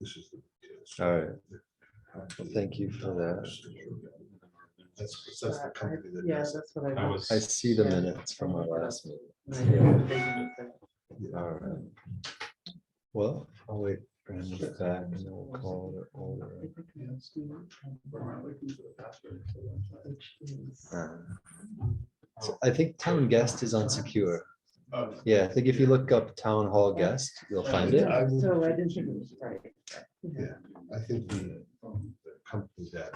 This is the. All right. Well, thank you for that. That's the company that Yeah, does it. that's what I. That was. I see the Yeah. minutes from our last meeting. All right. Well, I'll wait for him to get back and then we'll call it order. So I think town guest is unsecure. Yeah, I think if you look up town hall guest, you'll find it. So I didn't think it was right. Yeah, I think the company that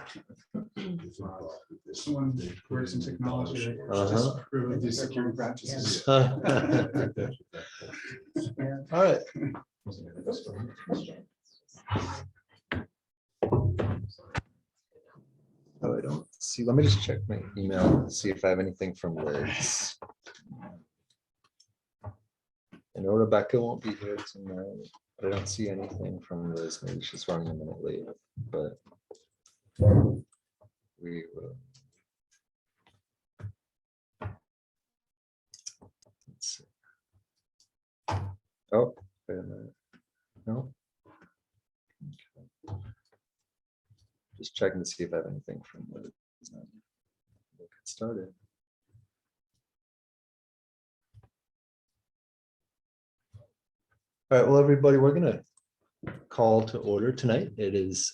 is involved with this. Someone they put works in technology, right? Uh-huh. Disapprove of these security practices. I think that's what that is. All right. Oh, I don't see. Let me just check my email and see if I have anything from Liz. I know Rebecca won't be here tonight, but I don't see anything from Liz. Maybe she's running a minute late, but we will. Let's see. Oh, wait a minute. No. Okay. Just checking to see if I have anything from Liz. We'll get started. All right, well, everybody, we're gonna call to order tonight. It is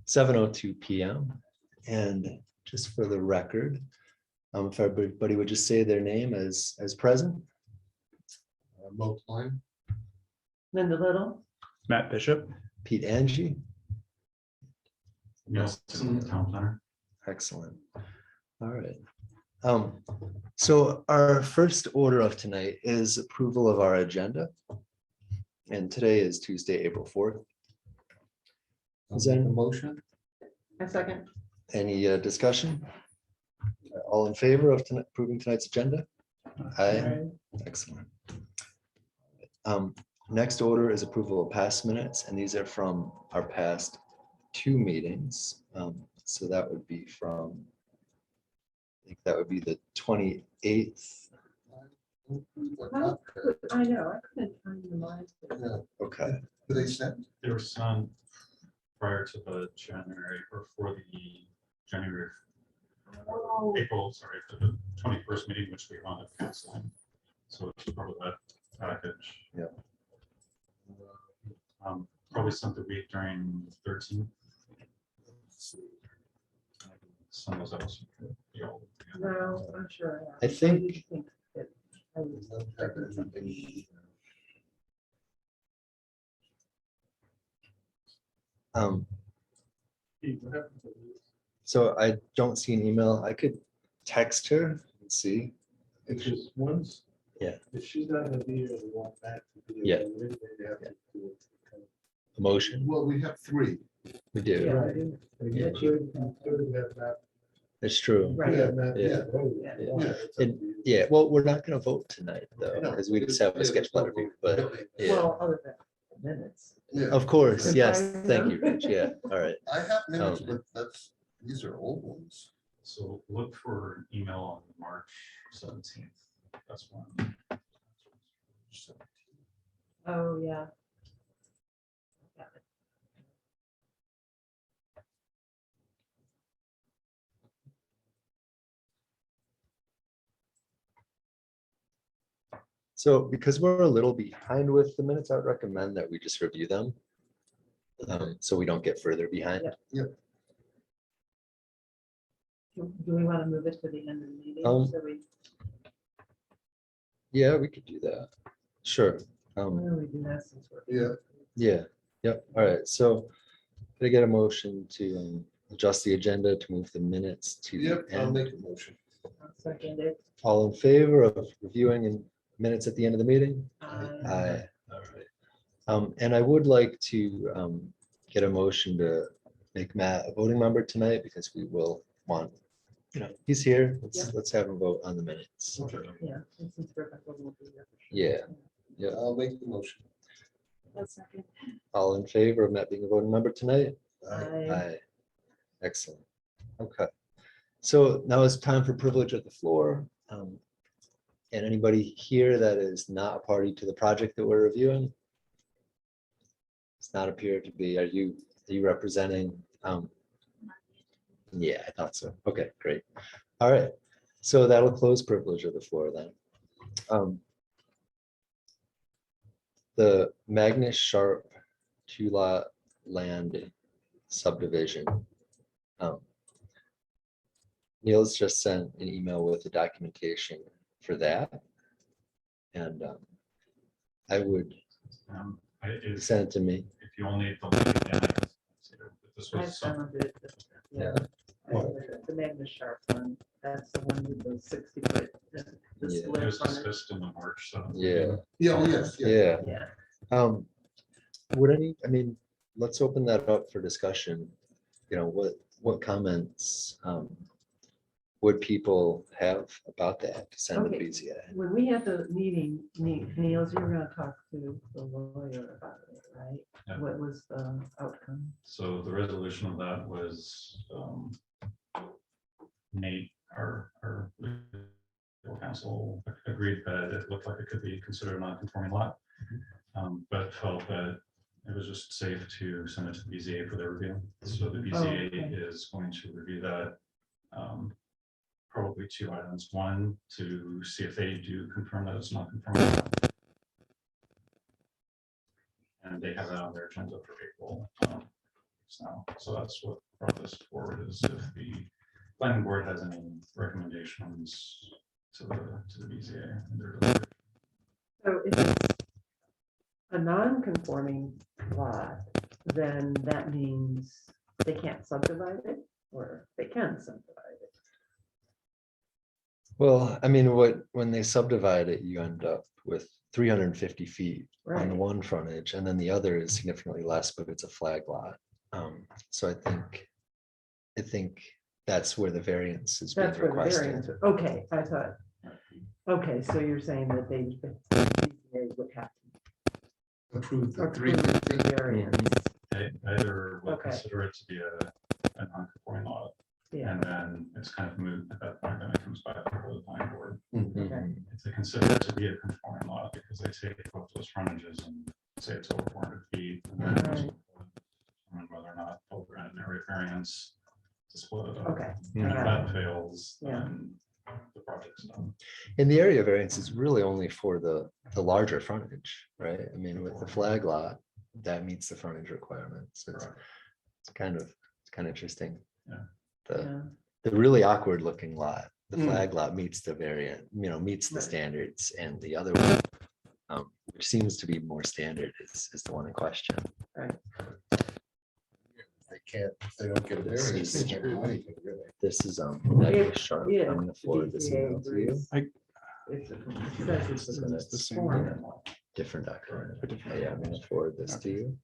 7:02 p.m. And just for the record, if everybody would just say their name as present. Mo Klein. Linda Little. Matt Bishop. Pete Angie, Yes, town planner. excellent. All right. So our first order of tonight is approval of our agenda. And today is Tuesday, April 4th. Is there A motion? A second. any discussion? All in favor of approving tonight's agenda? Aye. Excellent. Next order is approval of past minutes, and these are from our past 2 meetings. So that would be from, I think that would be the 28th. I know, I couldn't find the lines. Okay, Who they sent? There was some prior to the January or for the January, Oh, April, sorry, for the 21st meeting, which we wound up canceling. So it's part of that package. Yeah. Probably sent the week during 13. Some of those. no, I'm sure. I think- that I was expecting something. so I don't see an email. I could text her and see. It's just once. Yeah. If she's not gonna be here, we want that to be. Yeah. They have to do it. Emotion, Well, we have 3. we do. Yeah, I Right. didn't- And you could have that. It's true. Right. Yeah, that- Yeah. yeah, oh, Yeah. yeah, it's up to you. Yeah, well, we're not gonna vote tonight though, No. because we just have a sketch plan review, but yeah, Well, other than minutes. Yeah, of course, If yes, I thank you, know. Rich, yeah, all right. I have minutes, Um, but these are old ones. So look for an email on March 17th. That's one. Oh, yeah. Got it. So because we're a little behind with the minutes, I would recommend that we just review them. So we don't get further behind. Do we want to move it to the end of the meeting? Um, So we, Yeah, we could do that. Sure. why don't we do that since we're. Yeah. Yeah, yep, all right, so can I get a motion to adjust the agenda to move the minutes to the Yep, I'll end? make a motion. Second it. All in favor of reviewing in minutes at the end of the meeting? Aye. Aye, all right. And I would like to get a motion to make Matt a voting member tonight, because we will want, he's here, let's have him vote on the minutes. Yeah. and since Rebecca will be there for sure. Yeah. Yeah, I'll make the motion. A second. all in favor of Matt being a voting member tonight? Aye. Aye. Excellent. Okay. So now it's time for privilege of the floor. And anybody here that is not a party to the project that we're reviewing? Does not appear to be. Are you representing? Yeah, I thought so. Okay, great. All right. So that'll close privilege of the floor then. The Magnus Sharp 2-lot land subdivision. Neil's just sent an email with the documentation for that. And I would If send it to me. you all need the link again, I can see if this I was some- found it. Yeah. The Magnus Sharp one, that's the one with the 60 foot. The Yeah. it split was frontage. discussed in the March 7th. Yeah, Yeah, oh, yes, yeah. yeah. Yeah, I mean, let's open that up for discussion. You know, what comments would people have about that to send to Okay. BZA? when we had the meeting, Niels, you were gonna talk to the lawyer about it, right? Yeah. What was the outcome? So the resolution of that was Nate, our legal counsel, agreed that it looked like it could be considered a non-conforming lot, but felt that it was just safe to send it to the BZA for their review. So the BZA okay. is going to review that. Probably two items. One, to see if they do confirm that it's not conforming. And they have that on their agenda for April. So that's what brought this forward, is if the planning board has any recommendations to the BZA. and their delivery. So if it's a non-conforming lot, then that means they can't subdivide it, or they can subdivide it. Well, I mean, when they subdivide it, you end up with 350 feet on the Right. one frontage, and then the other is significantly less, but it's a flag lot. So I think that's where the variance is being That's where the variance, requested. okay, I thought, okay, so you're saying that they would have Approved to the three. approve the variance, They either will Okay. consider it to be a non-conforming lot, yeah, and then it's kind of moved at that point, then it comes back before the planning board. Mhm. If they consider it to be a conforming lot, because they take both those frontages and say it's over 400 feet. And then Right. determine whether or not they'll grant an area variance to split it up. okay. And if I got that fails, Yeah. then the project's done. And the area variance is really only for the larger frontage, right? I mean, with the flag lot, that meets the frontage requirements. Correct. It's kind of interesting. Yeah. it, The yeah. the really awkward looking lot, the Mm. flag lot meets the variant, meets the Right. standards, and the other one, which seems to be more standard, is the one in question. They can't, if they don't get a This variance, is- they can't do anything, really. This is Magnus Sharp. Yeah, I'm gonna the forward this BZA email to you. agrees. It's a- it says it's So a that's the same form. Different document. Yeah, I'm gonna forward this to you.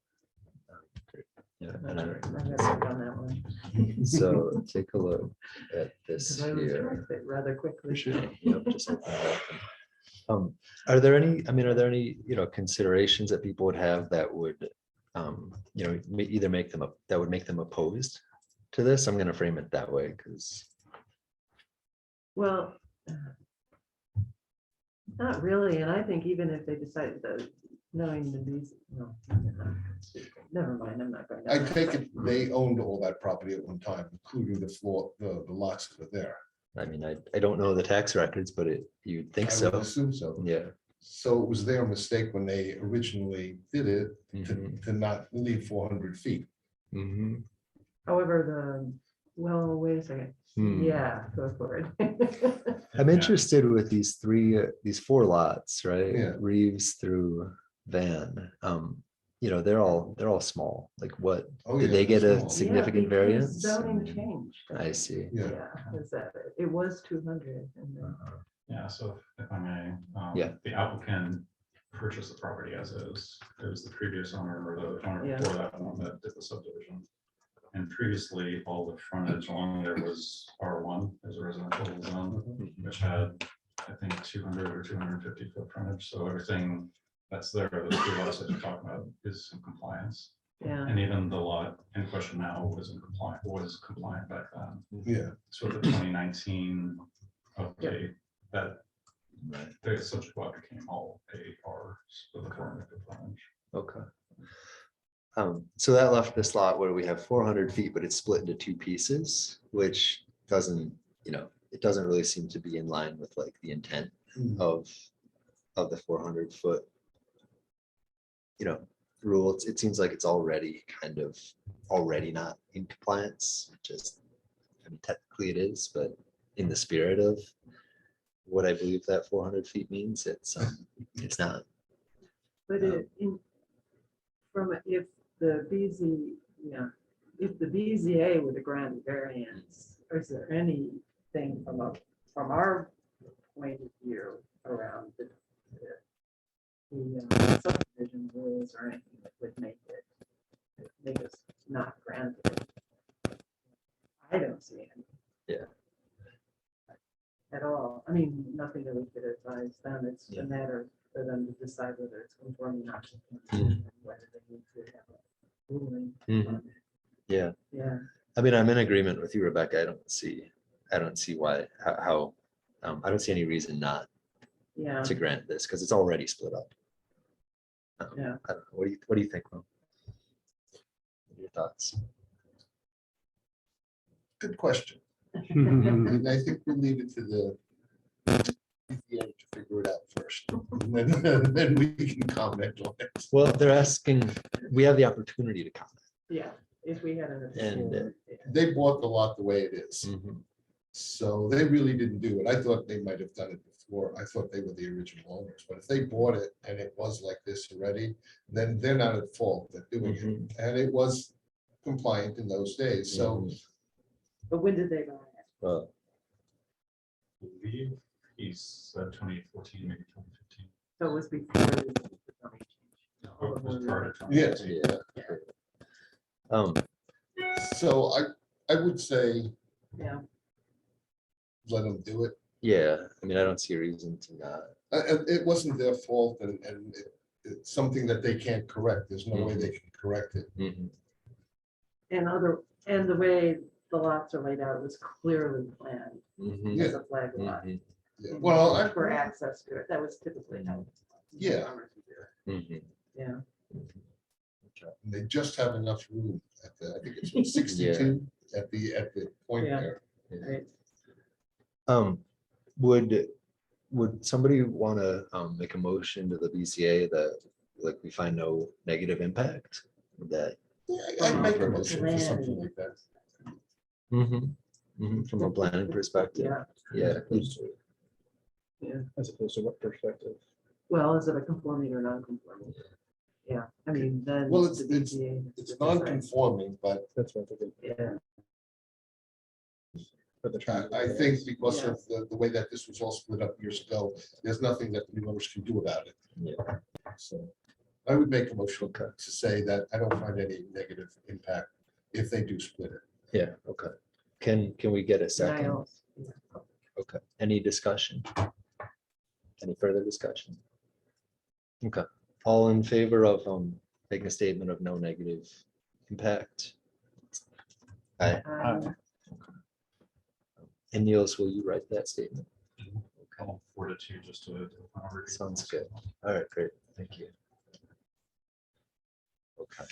Great. Yeah, and I gotta work on that one. so take a look at this Because I lose track here. of it rather quickly. Yep, just open it up. Are there any, considerations that people would have that would, either make them, that would make them opposed to this? I'm gonna frame it that way, because, Well, not really, and I think even if they decide to, knowing the these, no, never mind, I'm not going. down I that take road. it they owned all that property at one time, including the floor, the lots that were there. I mean, I don't know the tax records, but you'd think I would so. assume so. Yeah. So it was their mistake when they originally did it Mhm. to not leave 400 feet. Mhm. However, wait a second, Hmm. yeah, go for it. I'm Yeah. interested with these four lots, right? Yeah. Reeves through Van. They're all small. Like what, Oh, did yeah, they get they're a small. significant Yeah, because variance? Zoning changed. I see. Yeah. Yeah, is that, it was 200 and then, Yeah, so if I may. Yeah. The applicant purchased the property as is. It was the previous owner or the owner Yeah. before that one that did the subdivision. And previously, all the frontage along there was R1 as a residential zone, which had, I think, 200 or 250 foot frontage. So everything that's there, those two lots that you're talking about, is in compliance. yeah, And even the lot in question now was compliant back then. Yeah, So the 2019 update, that Right. the subject lot became all AR with the frontage. Okay. So that left this lot where we have 400 feet, but it's split into two pieces, which doesn't, it doesn't really seem to be in line with like the intent of the 400 foot, rule. It seems like it's already not in compliance, just, I mean, technically it is, but in the spirit of what I believe that 400 feet means, it's not. But if the BZA would have granted variance, is there anything from our point of view around the subdivision rules or anything that would make us not grant it? I don't see any. Yeah. At all. I mean, nothing that we could advise them. It's Yeah. a matter for them to decide whether it's conforming or not conforming, and whether they need to have a ruling. Mhm. Yeah. Yeah. I mean, I'm in agreement with you, Rebecca. I don't see why, how, I don't see any reason not Yeah. to grant this, because it's already split up. Yeah. I don't know. What do you think, Mo? What are your thoughts? Good question. And I think we'll leave it to the BZA to figure it out first. And then we can comment on it. Well, they're asking, we have the opportunity to comment. Yeah. If we had an. And, They bought the lot the way it is. Mhm. So they really didn't do it. I thought they might have done it before. I thought they were the original owners, but if they bought it and it was like this already, then they're not at fault. They're doing it. Mhm. And it was compliant in those days. So Mhm. But when did they buy it? Well, Believe he said 2014, maybe 2015. So it was before. the zoning change. It was prior to Yes. 2015. yeah. so I would say Yeah. let them do it. Yeah, I mean, I don't see a reason to not. It wasn't their fault and it's something that they can't correct. There's no way they can correct it. Mhm. And the way the lots are laid out, it was clearly planned Mhm. as a flag lot. Mhm. Yeah, well, For access to it. That was typically how. Yeah. farmers would do it. Mhm. Yeah. they just have enough room at the, I think it's what, 62 at the point Yeah. there. Right. Would somebody want to make a motion to the BCA that like we find no negative impact? That Yeah, I'd make a motion for something like that. from a planning perspective, Yeah. yeah. As opposed to what perspective? Well, is it a conforming or non-conforming? Yeah, I mean, then. Well, the BZA has to It's decide. non-conforming, but That's what I think. Yeah. For the I think because of the way that this was all split up years ago, there's nothing that the new owners can do about it. Yeah. So I would make a motion Okay. to say that I don't find any negative impact if they do split it. Yeah, okay. Can we get a second? Denials. Okay, any discussion? Any further discussion? Okay, all in favor of making a statement of no negative impact? Aye. And Niels, will you write that statement? I'll forward it to you just to. Sounds good. All right, great, thank you. Okay.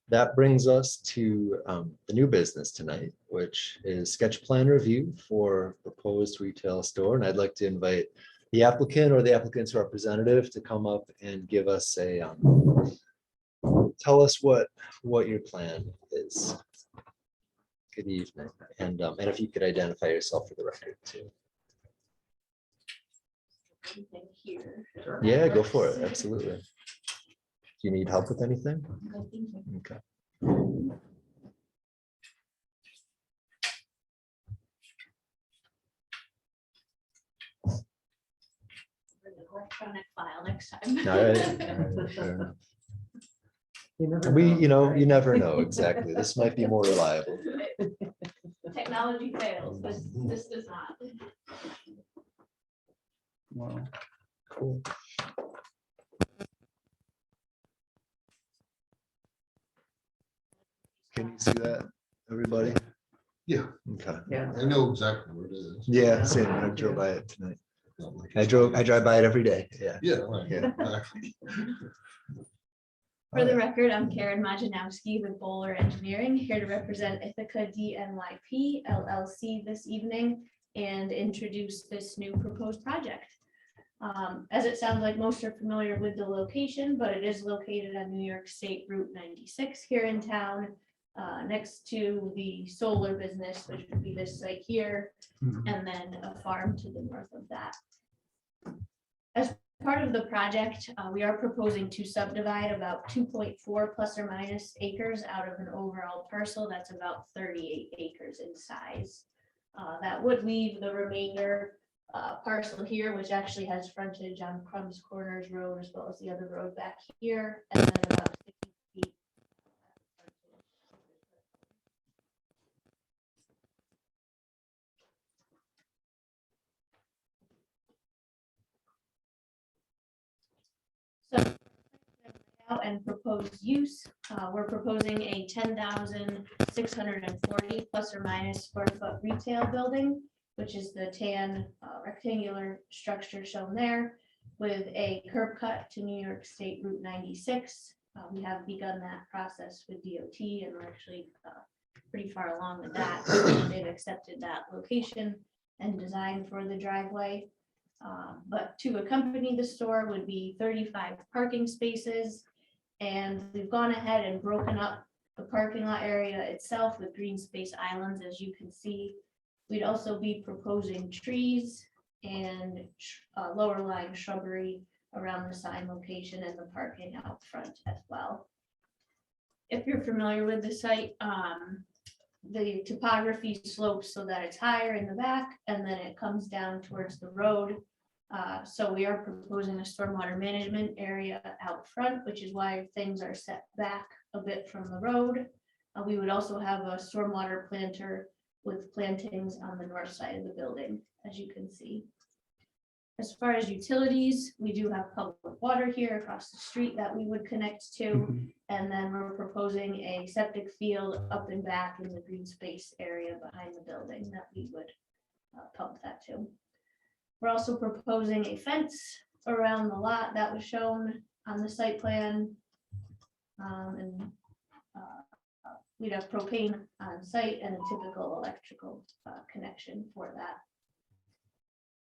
That brings us to the new business tonight, which is sketch plan review for proposed retail store. And I'd like to invite the applicant or the applicant's representative to come up and give us a, tell us what your plan is. Good evening. And if you could identify yourself for the record too. Anything here. Yeah, go for it. Absolutely. Do you need help with anything? No, thank you. Okay. Bring an electronic file next time. All right. Fair enough. You never We, right? you never know exactly. This might be more reliable. Technology fails, this does not. Wow. Cool. Can you see that, everybody? Yeah, Okay. Yeah. I know exactly where it is. Yeah, same. I drove by it tonight. I drive by it every day. Yeah. Yeah. Right, Yeah. exactly. For the record, I'm Karen Majanowski with Bowler Engineering, here to represent Ithaca DNYP LLC this evening and introduce this new proposed project. As it sounds like most are familiar with the location, but it is located on New York State Route 96 here in town, next to the solar business, which would be this site here, and then a farm to the north of that. As part of the project, we are proposing to subdivide about 2.4 plus or minus acres out of an overall parcel that's about 38 acres in size. That would leave the remainder parcel here, which actually has frontage on Crumbs Corners Road as well as the other road back here, and then about 60 feet. So and proposed use, we're proposing a 10,640 plus or minus square foot retail building, which is the tan rectangular structure shown there, with a curb cut to New York State Route 96. We have begun that process with DOT, and we're actually pretty far along with that. They've accepted that location and design for the driveway. But to accompany the store would be 35 parking spaces. And we've gone ahead and broken up the parking lot area itself with green space islands, as you can see. We'd also be proposing trees and lower lying shrubbery around the sign location and the parking out front as well. If you're familiar with the site, the topography slopes so that it's higher in the back and then it comes down towards the road. So we are proposing a stormwater management area out front, which is why things are set back a bit from the road. We would also have a stormwater planter with plantings on the north side of the building, as you can see. As far as utilities, we do have public water here across the street that we would connect to. And then we're proposing a septic field up and back in the green space area behind the building that we would pump that to. We're also proposing a fence around the lot that was shown on the site plan. We'd have propane on site and a typical electrical connection for that.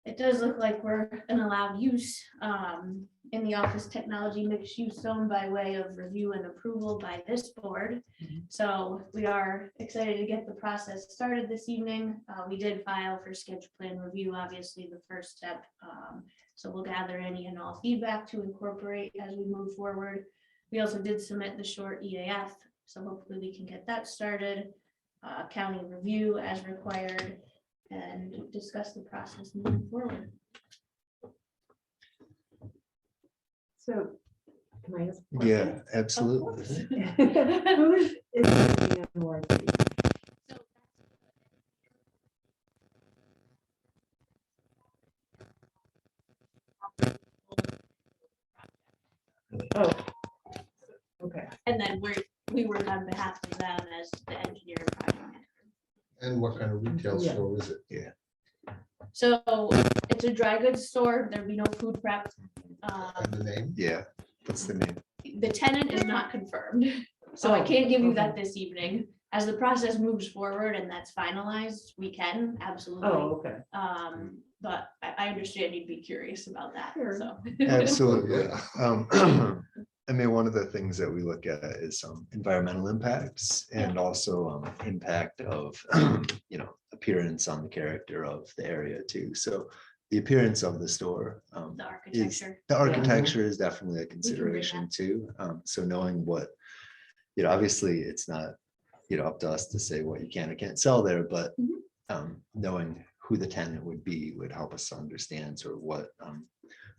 It does look like we're an allowed use in the office technology mixed use zone by way of review and approval by this board. So we are excited to get the process started this evening. We did file for sketch plan review, obviously the first step. So we'll gather any and all feedback to incorporate as we move forward. We also did submit the short EAF, so hopefully we can get that started. County review as required, and discuss the process moving forward. So, can I ask? a Yeah, question? absolutely. Who is the DNYP? Oh, okay. And then we work on behalf of them as the engineer and project manager. And what kind of retail Yeah. store is it? Yeah. So it's a dry goods store. There'd be no food prep. And the name? Yeah, what's the name? The tenant is not confirmed, so I Oh, can't give you okay. that this evening. As the process moves forward and that's finalized, we can absolutely. Oh, okay. But I understand you'd be curious about that, Sure. so. Absolutely. Yeah. I mean, one of the things that we look at is environmental impacts and also impact of, appearance on the character of the area too. So the appearance of the store The is, architecture. the architecture is definitely a consideration that. too. So knowing what, obviously it's not, up to us to say what you can or can't sell there, but knowing who the tenant would be would help us understand sort of what,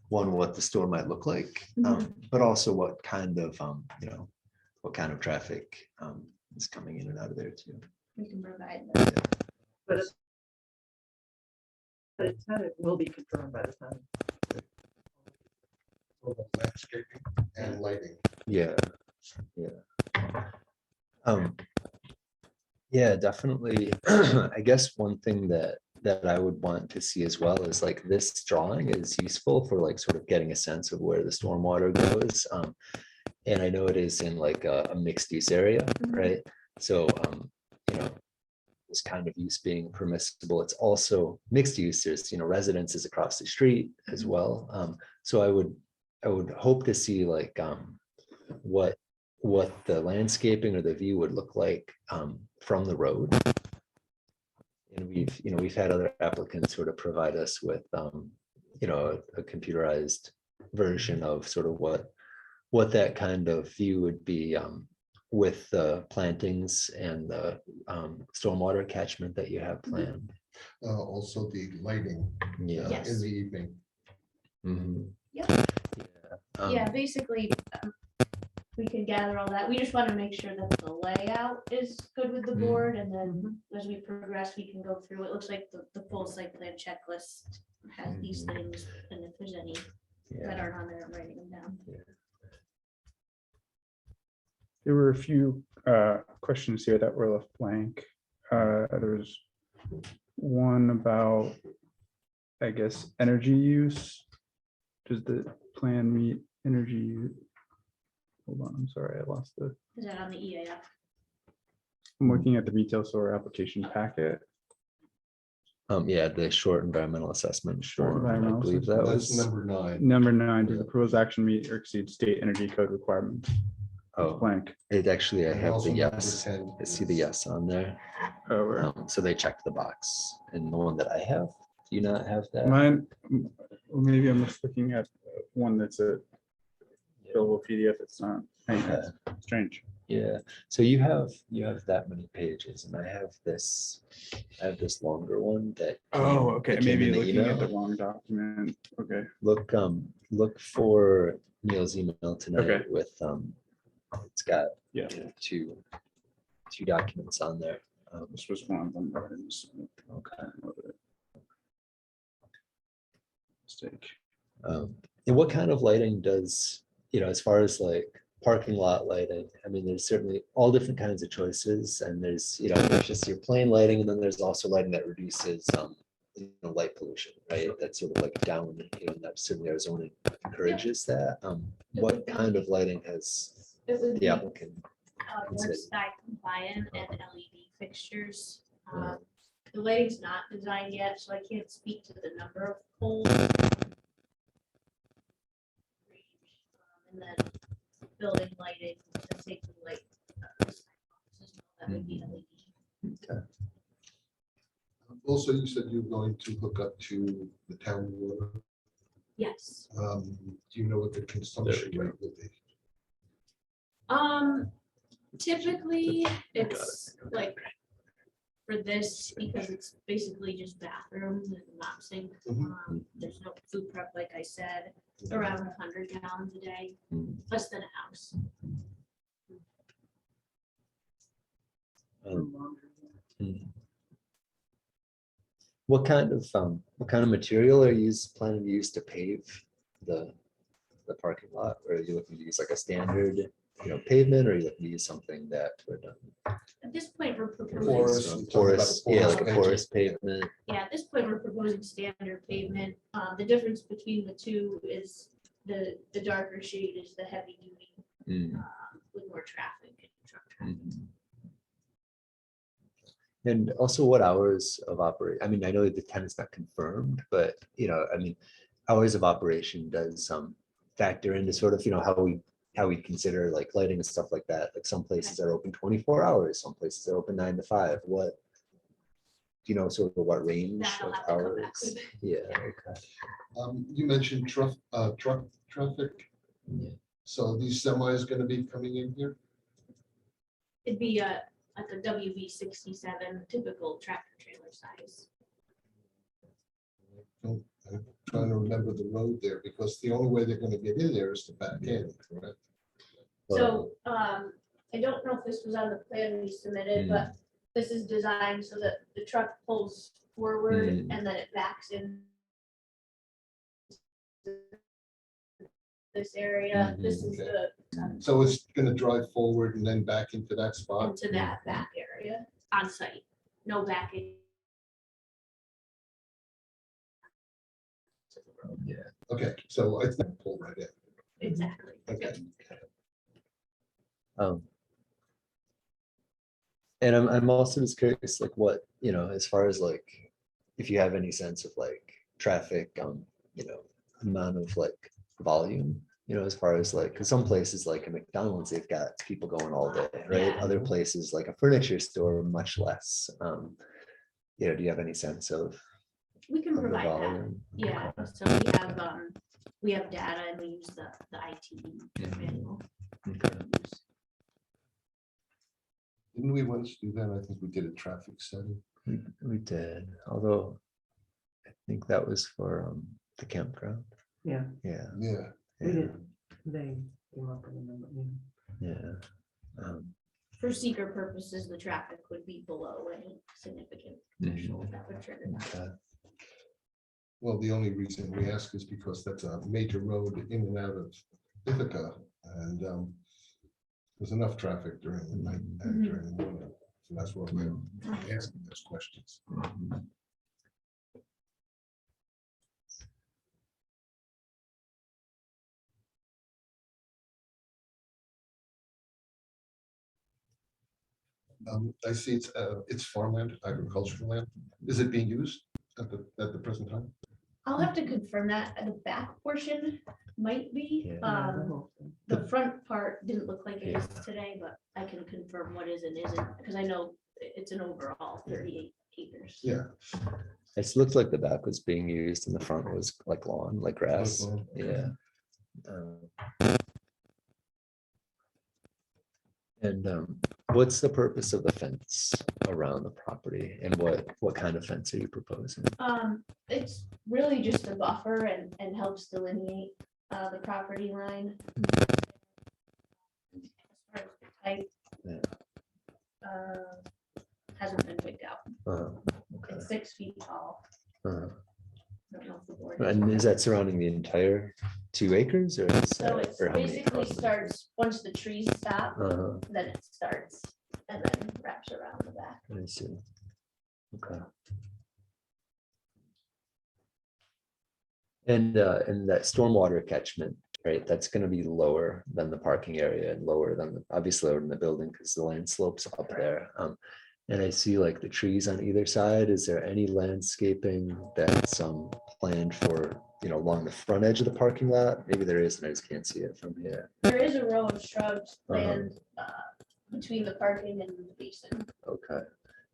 what the store might look like, but also what kind of, what kind of traffic is coming in and out of there too. We can provide that. But a tenant will be confirmed by the time. Sort of Landscaping and lighting. Yeah, yeah, definitely. I guess one thing that I would want to see as well is like this drawing is useful for like sort of getting a sense of where the stormwater goes. And I know it is in like a mixed use area, Mhm. right? So, you know, this kind of use being permissible, it's also mixed use, there's, residences across the street as well. So I would hope to see like, what the landscaping or the view would look like, from the road. And we've had other applicants sort of provide us with, a computerized version of sort of what that kind of view would be, with the plantings and the stormwater catchment that you have planned. Also the lighting Yeah. Yes. in the evening. Mhm. Yep. Yeah. Yeah, basically, we can gather all that. We just want to make sure that the layout is good with the Mm. board, and then as we progress, we can go through. It looks like the full site plan checklist has these things, and if there's any that Yeah. aren't on there, I'm writing them down. There were a few questions here that were left blank. There's one about, I guess, energy use. Does the plan meet energy? Hold on, I'm sorry, I lost the, Is that on the EAF? I'm looking at the retail store application packet. Yeah, the short environmental assessment Short form, I environmental believe that That's was. number 9. Number 9, does the Yeah. proposed action meet or exceed state energy code requirements? Oh, Blank. it actually, I And have also the number yes. 10 I see the yes on there. Oh, where- So they checked the box, and the one that I have, do you not have that? Mine, well, maybe I'm just looking at one that's a billable PDF. It's not. Anyway, strange. Yeah, so you have that many pages, and I have this longer one that. Oh, okay, that came maybe in the looking at the email. wrong document. Okay. Look for Neil's email tonight Okay. with, it's got, Yeah. two documents on there. This was one of them. But I didn't see it. Okay. Mistake. And what kind of lighting does, as far as like parking lot lighting, I mean, there's certainly all different kinds of choices, and there's just your plain lighting, and then there's also lighting that reduces, light pollution, right? That's sort of like down, that certainly our zoning encourages that. What kind of lighting has It would the be applicant? more sky compliant and LED fixtures. Yeah. The lighting's not designed yet, so I can't speak to the number of poles. And then building lighting, to safely light. That would be LED. Okay. Also, you said you're going to hook up to the town water. Yes. Do you know what the consumption There we go. rate would be? Typically, it's like for this, because it's basically just bathrooms and not sink. Mhm. There's no food prep, like I said, around 100 gallons a day, Mm. less than a house. Hmm. What kind of material are you planning to use to pave the parking lot? Or are you looking to use like a standard, pavement, or are you looking to use something that would, At this point, we're proposing, Porous. some you're talking about a porous, yeah, like a porous porous pavement? yeah, at this point, we're proposing standard pavement. The difference between the two is the darker shade is the heavy duty Mm, with more traffic and truck traffic. mhm. And also what hours of operate, I mean, I know the tenant's not confirmed, but, I mean, hours of operation does factor into sort of, how we consider like lighting and stuff like that. Like some places are open 24 hours, some places are open 9 to 5. What, sort of what range That I'll of have to come back hours? with. Yeah, okay. You mentioned truck traffic. Yeah. So these semis going to be coming in here? It'd be like a WV67, typical tractor trailer size. I'm trying to remember the road there, because the only way they're going to get in there is to back in, correct? So I don't know if this was on the plan we submitted, but this is designed so that the truck pulls forward Mm. and then it backs in this area. This is Okay. the So it's going to drive forward and then back into that spot? into that back area on site. No backing. Yeah. Okay, so it's not pull right in. Exactly. Okay. Um, And I'm also just curious, like what, as far as like, if you have any sense of like traffic, amount of like volume, as far as like, because some places like a McDonald's, they've got people going all day, right? Yeah. Other places like a furniture store, much less. Do you have any sense of We can the provide that. volume? Yeah, so we have data and we use the IT manual. Okay. Didn't we once do that? I think we did a traffic study. We did, although I think that was for the campground. Yeah, Yeah. Yeah. we Yeah. did, they came up with a number. Yeah. Yeah. For seeker purposes, the traffic would be below any significant threshold that would trigger that. Okay. Well, the only reason we ask is because that's a major road in and out of Ithaca, and there's enough traffic during the night and during the morning. So that's why we're asking those questions. I see it's farmland, agricultural land. Is it being used at the present time? I'll have to confirm that. The back portion might be. Yeah. Yeah, the whole thing. The front part didn't look like it is today, but I can confirm what is and isn't, because I know it's an overall 38 acres. Yeah. It looked like the back was being used and the front was like lawn, like grass. lawn, Yeah. And what's the purpose of the fence around the property and what kind of fence are you proposing? It's really just a buffer and helps delineate the property line. As far as the type, hasn't been picked out. Okay. It's 6 feet tall. Uh, I don't know if the board. And is that surrounding the entire 2 acres or? is So that- it or how many basically properties? starts, once the trees stop, Uh-huh, then it starts and then wraps around the back. I see. Okay. And that stormwater catchment, right, that's gonna be lower than the parking area and lower than, obviously lower than the building because the land slopes up there. And I see like the trees on either side. Is there any landscaping that's planned for, along the front edge of the parking lot? Maybe there is, and I just can't see it from here. There is a row of shrubs planned between the parking and the basin. Okay.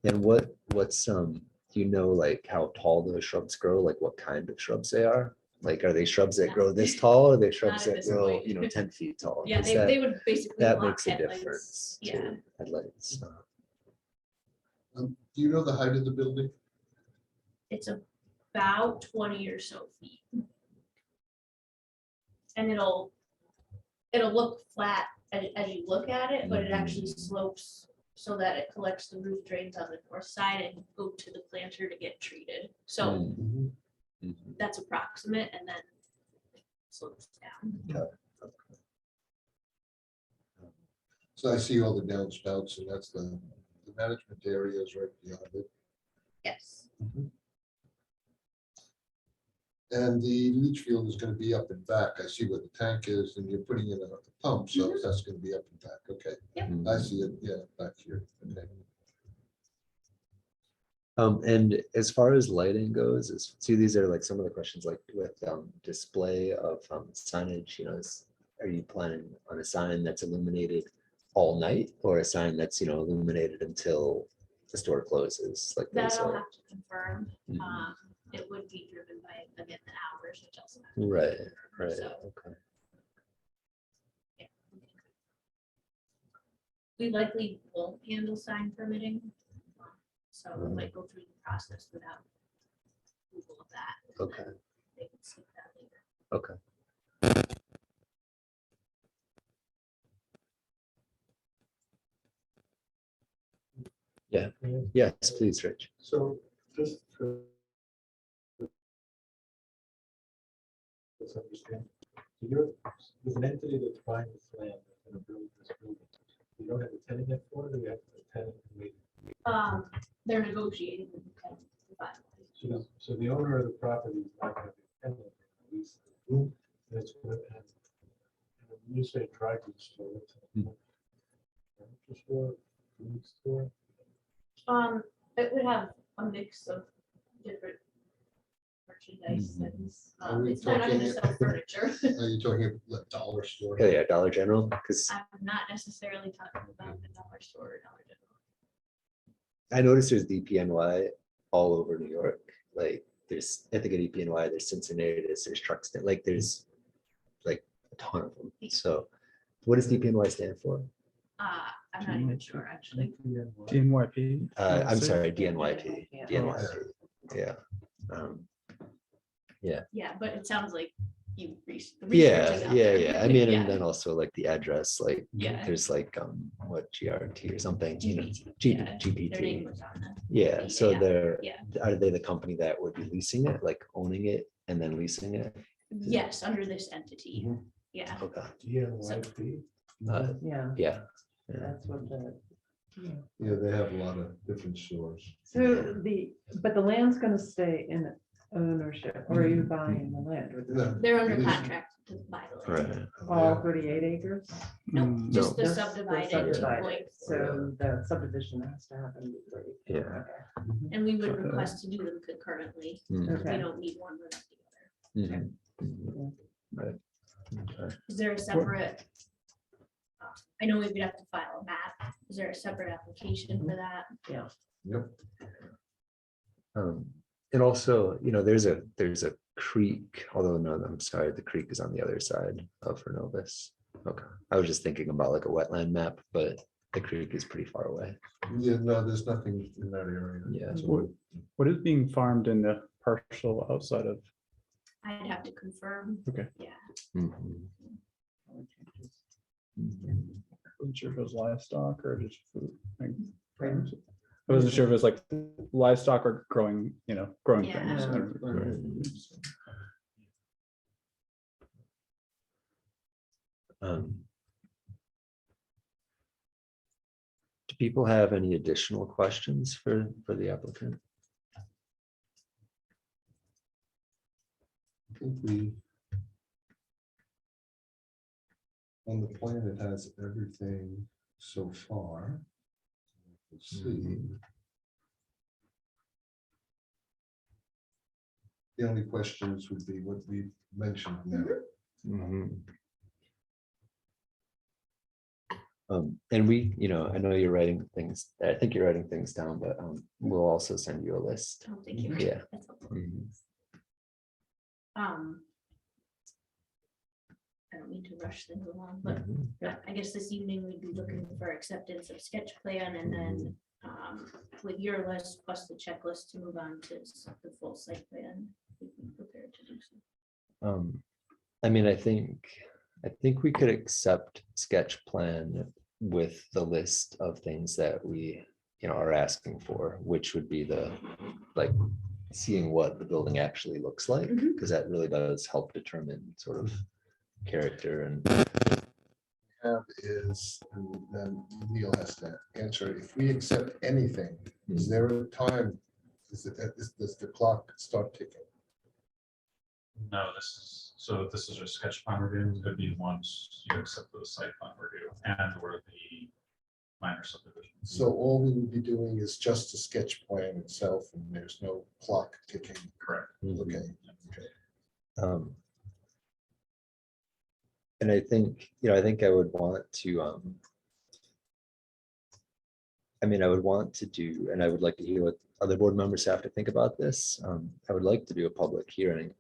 And what's like how tall those shrubs grow, like what kind of shrubs they are? Like, are they shrubs that grow this tall? Or are they shrubs at that this grow, point. 10 feet tall? Yeah, 'Cause they would basically. that block makes a headlights. difference. Yeah, To headlights. Do you know the height of the building? it's about 20 or so feet. And it'll look flat as you look at it, but it actually slopes so that it collects the roof drains on the north side and go to the planter to get treated. So that's approximate and then it slopes down. So I see all the downspouts, and that's the management areas right beyond it. Yes. And the leach field is gonna be up and back. I see where the tank is, and you're putting in a pump, so that's gonna be up and back. Okay. I see it, yeah, back here. Okay. And as far as lighting goes, these are like some of the questions like with display of signage, are you planning on a sign that's illuminated all night or a sign that's, illuminated until the store closes? Like That those I'll are. have to confirm. Mhm. It would be driven by, again, the hours, which also. Right, right, So- okay. Yeah. We likely won't handle sign permitting. So we might go through the process without approval of that. and Okay. then They can see that later. Okay. Yeah, yes, please, Rich. So just for let's understand, there's an entity that's buying this land and gonna build this building. You don't have a tenant yet for it, or you have a tenant waiting? They're negotiating with the tenant to finalize. So the owner of the property is not gonna be a tenant, at least. That's what, and when you say dry goods store, Furniture store, food store? It would have a mix of different merchandise Mhm. things. Are we It's not gonna talking- sell furniture. Are you talking about dollar store? Yeah, yeah, Dollar General, because I'm not necessarily talking about the dollar store or Dollar General. I noticed there's DPNY all over New York. Like there's, I think at DPNY, there's Cincinnati, there's Truxton, like there's like a ton of them. So what does DPNY stand for? I'm not even sure, actually. DNYP. I'm say? sorry, DNYP, Yeah. DNYP, yeah. Yeah, but it sounds like you. Yeah. I mean, Yeah. and then also like the address, like Yeah. there's like, what, GRT or something, you know, GPT, yeah, Their name GPT. was on that. Yeah, so Yeah, they're, yeah. are they the company that would be leasing it, like owning it and then leasing it? Yes, under this entity. Mhm. Yeah. Okay, DNYP? uh, Yeah, yeah. that's what the. yeah. Yeah, they have a lot of different stores. So but the land's gonna stay in ownership, or are you buying the land? or the- No. They're under Leasing. contract to buy the land. Right. All 38 acres? No, Mm, just the Just subdivided subdivided. point. So the subdivision has to happen before you. Yeah. Okay. And we would request to do them concurrently. Mm, We Okay. don't need one without the other. mhm, mhm. Right. Okay. Is there a separate? I know we'd have to file a map. Is there a separate application for that? Yep. And also, you know, there's a creek, although no, I'm sorry, the creek is on the other side of Renovus. Okay, I was just thinking about like a wetland map, but the creek is pretty far away. Yeah, no, there's nothing in that area. Yeah. What is being farmed in the parcel outside of? I'd have to confirm. Okay. Yeah. Mhm. Mhm. Wasn't sure if it was livestock or just food. Like, Pardon? I wasn't sure if it was like livestock or growing, growing Yeah. things. I don't know. Do people have any additional questions for the applicant? I think we. On the plan, it has everything so far. Let's see. The only questions would be what we mentioned now. Mhm. And we, I know you're writing things, I think you're writing things down, but we'll also send you a list. Oh, thank you. Yeah. That's helpful. Mhm. I don't mean to rush things along, but Mhm. I guess this evening we'd be looking for acceptance of sketch plan and then with your list plus the checklist to move on to the full site plan. We'd be prepared to do so. I mean, I think we could accept sketch plan with the list of things that we, are asking for, which would be like seeing what the building actually looks like, Mhm. because that really does help determine sort of character and. Have is, and then Neil has to answer, if we accept anything, is there a time? Does the clock start ticking? No, this is a sketch plan review. It could be once you accept the site plan review and or the minor subdivision. So all we would be doing is just a sketch plan itself, and there's no clock ticking. Correct. Okay. And I think, I would want to, I would want to do, and I would like to hear what other board members have to think about this. I would like to do a public hearing,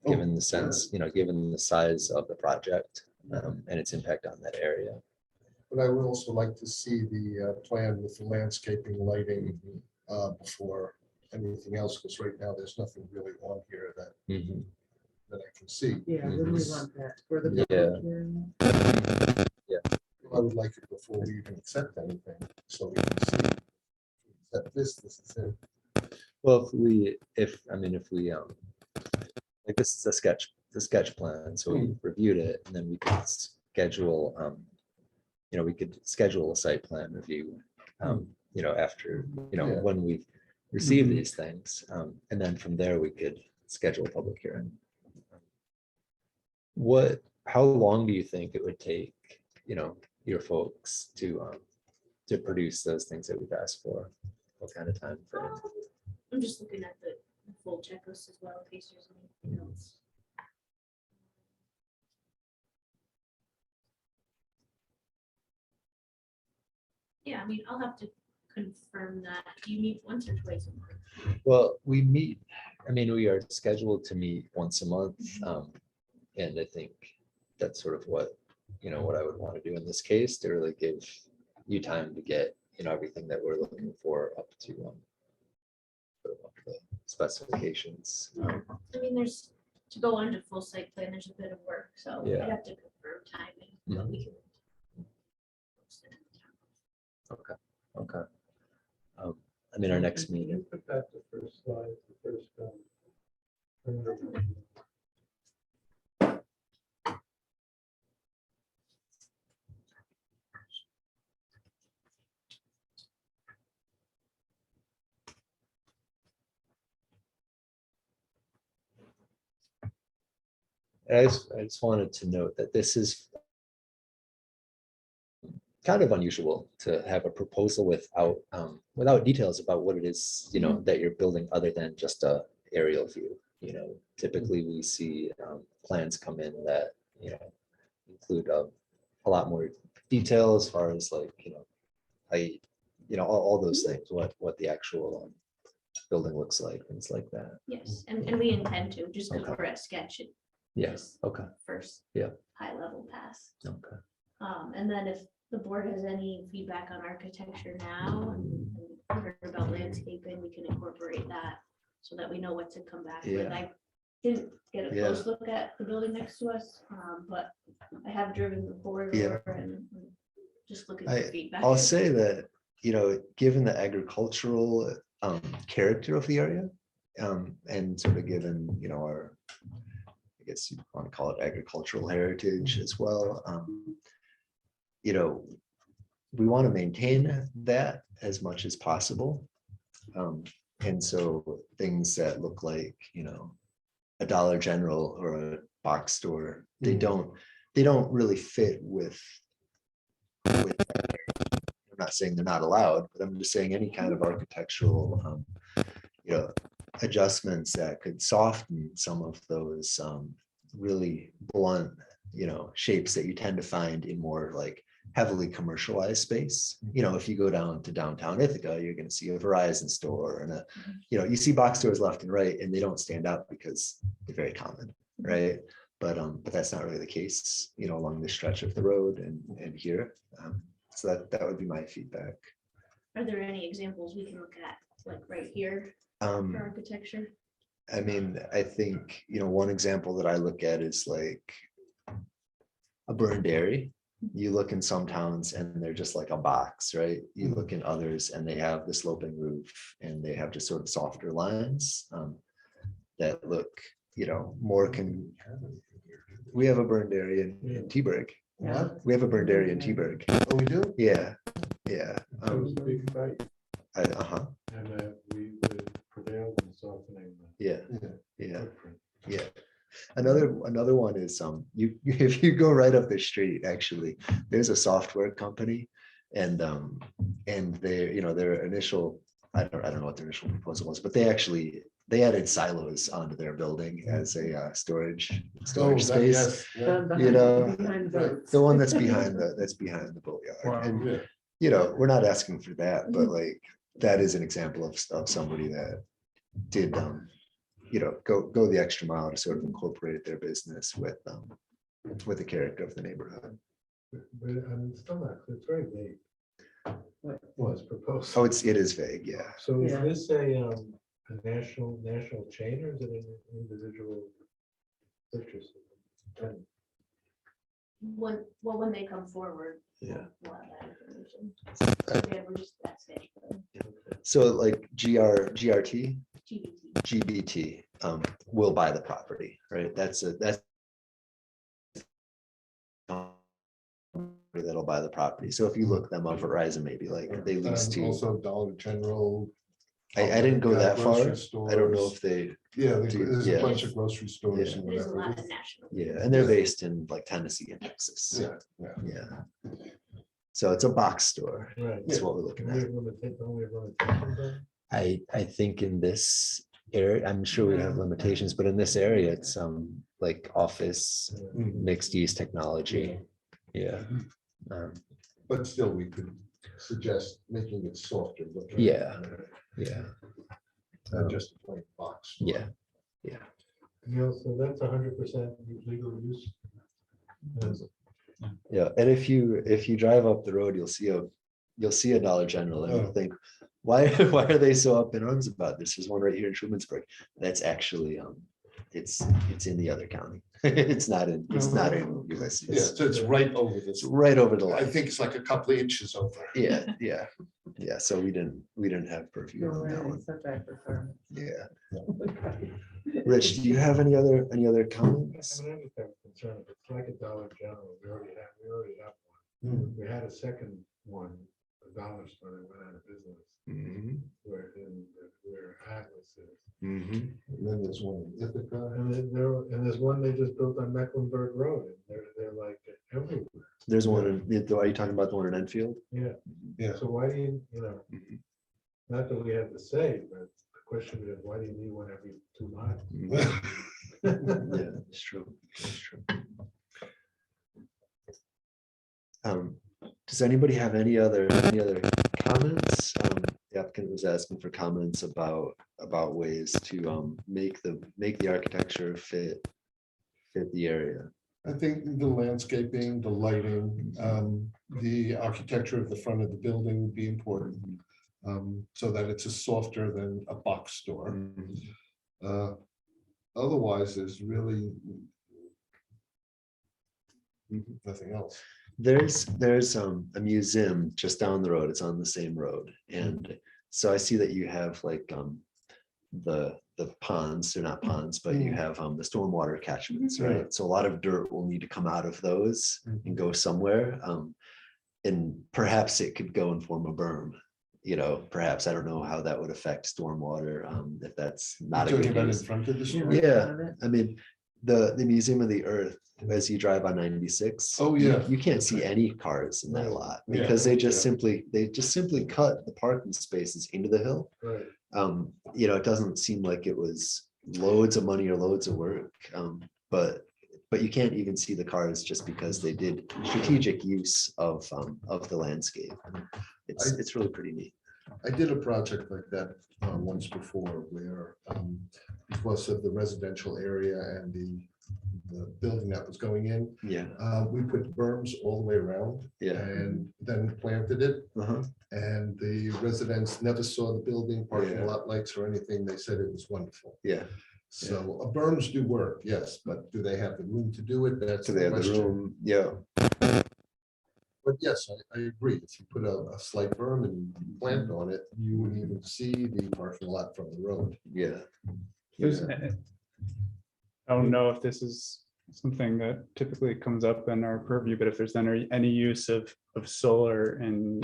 given the sense, given the size of the project and its impact on that area. But I would also like to see the plan with the landscaping, lighting before anything else, because right now there's nothing really on here that Mhm. I can see. Yeah, when we want that for the. Yeah. public hearing. I would like it before we even accept anything, so we can see. That this is it. Well, if we, like this is the sketch plan, so we reviewed it, and then we could schedule, we could schedule a site plan review, after, Yeah. when we receive these things, and then from there we could schedule a public hearing. How long do you think it would take, your folks to to produce those things that we've asked for? What kind of time frame? I'm just looking at the full checklist as well, in case there's anything else. Yeah, I mean, I'll have to confirm that. Do you meet once or twice a month? Well, we meet, I mean, we are scheduled to meet once a month. And I think that's sort of what, what I would want to do in this case, to really give you time to get, everything that we're looking for up to sort of up to the specifications. I mean, there's, to go on to full site plan, there's a bit of work, so I Yeah. have to confirm timing, but we can. Okay. I mean, our next Can you meeting, Put that the first slide, the first. perimeter. I just wanted to note that this is kind of unusual to have a proposal without details about what it is, that you're building other than just a aerial view. Typically we see plans come in that, include a lot more detail as far as like, height, all those things, what the actual building looks like, things like that. Yes, and we intend to, just because Okay. we're at sketch. Yes, okay, First. Yeah. High level pass. okay. And then if the board has any feedback on architecture now, and heard about landscaping, we can incorporate that so that we know what to come back with. Yeah. I didn't get a Yeah. close look at the building next to us, but I have driven the corridor and just looking for feedback. I'll say that, given the agricultural character of the area, and sort of given, our, I guess you want to call it agricultural heritage as well. We want to maintain that as much as possible. And so things that look like, a Dollar General or a box store, they don't really fit with that. I'm not saying they're not allowed, but I'm just saying any kind of architectural, adjustments that could soften some of those really blunt, shapes that you tend to find in more like heavily commercialized space. If you go down to downtown Ithaca, you're going to see a Verizon store and you see box stores left and right, and they don't stand out because they're very common, right? But that's not really the case, along this stretch of the road and here. So that would be my feedback. Are there any examples we can look at, like right here for architecture? I mean, I think, one example that I look at is like a burned dairy. You look in some towns and they're just like a box, right? You look in others and they have the sloping roof and they have just sort of softer lines that look, more we have a burned area in T-Burg. What? We have a burned area in T-Burg. Oh, we do? Yeah. It was a big fight, Uh-huh. and we prevailed in softening. the Yeah. Yeah. footprint. Yeah. Another one is you if you go right up the street, actually, there's a software company and their initial, I don't know what their initial proposal was, but they added silos onto their building as a storage Oh, that- space. yes, yeah. Behind right. the- The one that's behind the boatyard. Wow. And Yeah. we're not asking for that, but like that is an example of somebody that did go the extra mile to sort of incorporate their business with the character of the neighborhood. But I'm still not, it's very vague. What? Was proposed. Oh, it is vague, yeah. So is Yeah. this a national chain or is it an individual purchase? And When they come forward. Yeah. We'll have that information. Yeah, we're just that stage. So like GRT, GBT. GBT will buy the property, right? That's that'll buy the property. So if you look them up, Verizon maybe like they lease And to. Also Dollar General. I didn't go that far. grocery I don't know stores. if they, Yeah, do- there's yeah. a bunch of grocery stores and There's a lot whatever. of national. yeah, and they're based in like Tennessee and Texas. Yeah, yeah. Yeah. So it's a box store. Right. That's what we're looking Don't we at. have don't we have limitations on it? I think in this area, I'm sure we have limitations, but in this area, it's like office, Mhm. mixed use technology. Yeah. Um, But still, we could suggest making it softer looking. Yeah. Yeah. Not just a plain box. Yeah. So that's 100% legal use. Yes. Yeah. And if you drive up the road, you'll see a Dollar General and you'll Oh. think, why are they so up in arms about this? There's one right here in Trumansburg. That's actually it's in the other county. It's not in Ulysses. Yeah, so it's right over It's this. right over the I line. think it's like a couple of inches over. Yeah. So we didn't have purview No on that way, one. setback requirement. Yeah. Okay. Rich, do you have any other I comments? mean, I just have a concern. If it's like a Dollar General, we already have Hmm. one. We had a second one, a dollar store that went out of business, where Atlas is. And then there's one in Ithaca. And there's one they just built on Mecklenburg Road, and they're like everywhere. There's one are you talking about the one in Enfield? Yeah. Yeah. So why do you know, Mhm. not that we have to say, but the question is, why do you need one every 2 miles? Yeah, it's true. It's true. Does anybody have any other comments? The applicant was asking for comments about ways to make the architecture fit the area. I think the landscaping, the lighting, the architecture of the front of the building would be important. So that it's a softer than a box store. Otherwise, there's really nothing else. There's a museum just down the road. It's on the same road. And so I see that you have like the ponds, they're not ponds, but you have the stormwater catchments, right? So a lot of dirt will need to come out of those and go somewhere. And perhaps it could go and form a berm. Perhaps I don't know how that would affect stormwater, if that's not a Talking good about in use. front of the store. Yeah, I mean, the Museum of the Earth, as you drive on 96. Oh, yeah. You can't see any cars in that Right. lot Yeah. because they just Yeah. simply cut the parking spaces into the hill. Right. It doesn't seem like it was loads of money or loads of work. But you can't even see the cars just because they did strategic use of the landscape. It's really pretty neat. I did a project like that once before where because of the residential area and the building that was going in, Yeah, we put berms all the way around yeah. and then planted it. Uh-huh. And the residents never saw the building, parking Yeah. lot lights or anything. They said it was wonderful. Yeah. So berms do work, yes, but do they have the room to do it? That's So they have the question. room. Yeah. But yes, I agree. If you put a slight berm and plant on it, you wouldn't even see the parking lot from the road. Yeah. There's- I don't know if this is something that typically comes up in our purview, but if there's any use of solar in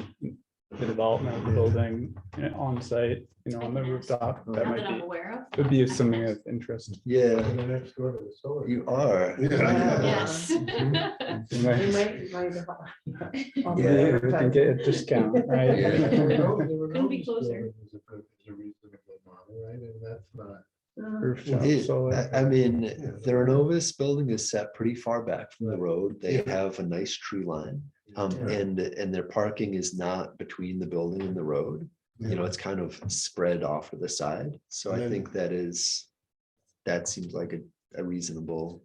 the development of the building on site, on the rooftop, that Not that I'm might aware would be something of interest. Yeah, And the next door to the solar. you are. Yeah. of. Yeah. Yes. You They might- might Yeah, have- Yeah, we can get a discount, right? Yeah. Couldn't be closer. Is a reasonable model, right? And that's not. Rooftop It- solar. I mean, the Renovis building is set pretty far back from the Right. road. They Yeah. have a nice tree line. Yeah. And their parking is not between the building and the road. It's kind of spread off to the side. So I And then- think that seems like a reasonable,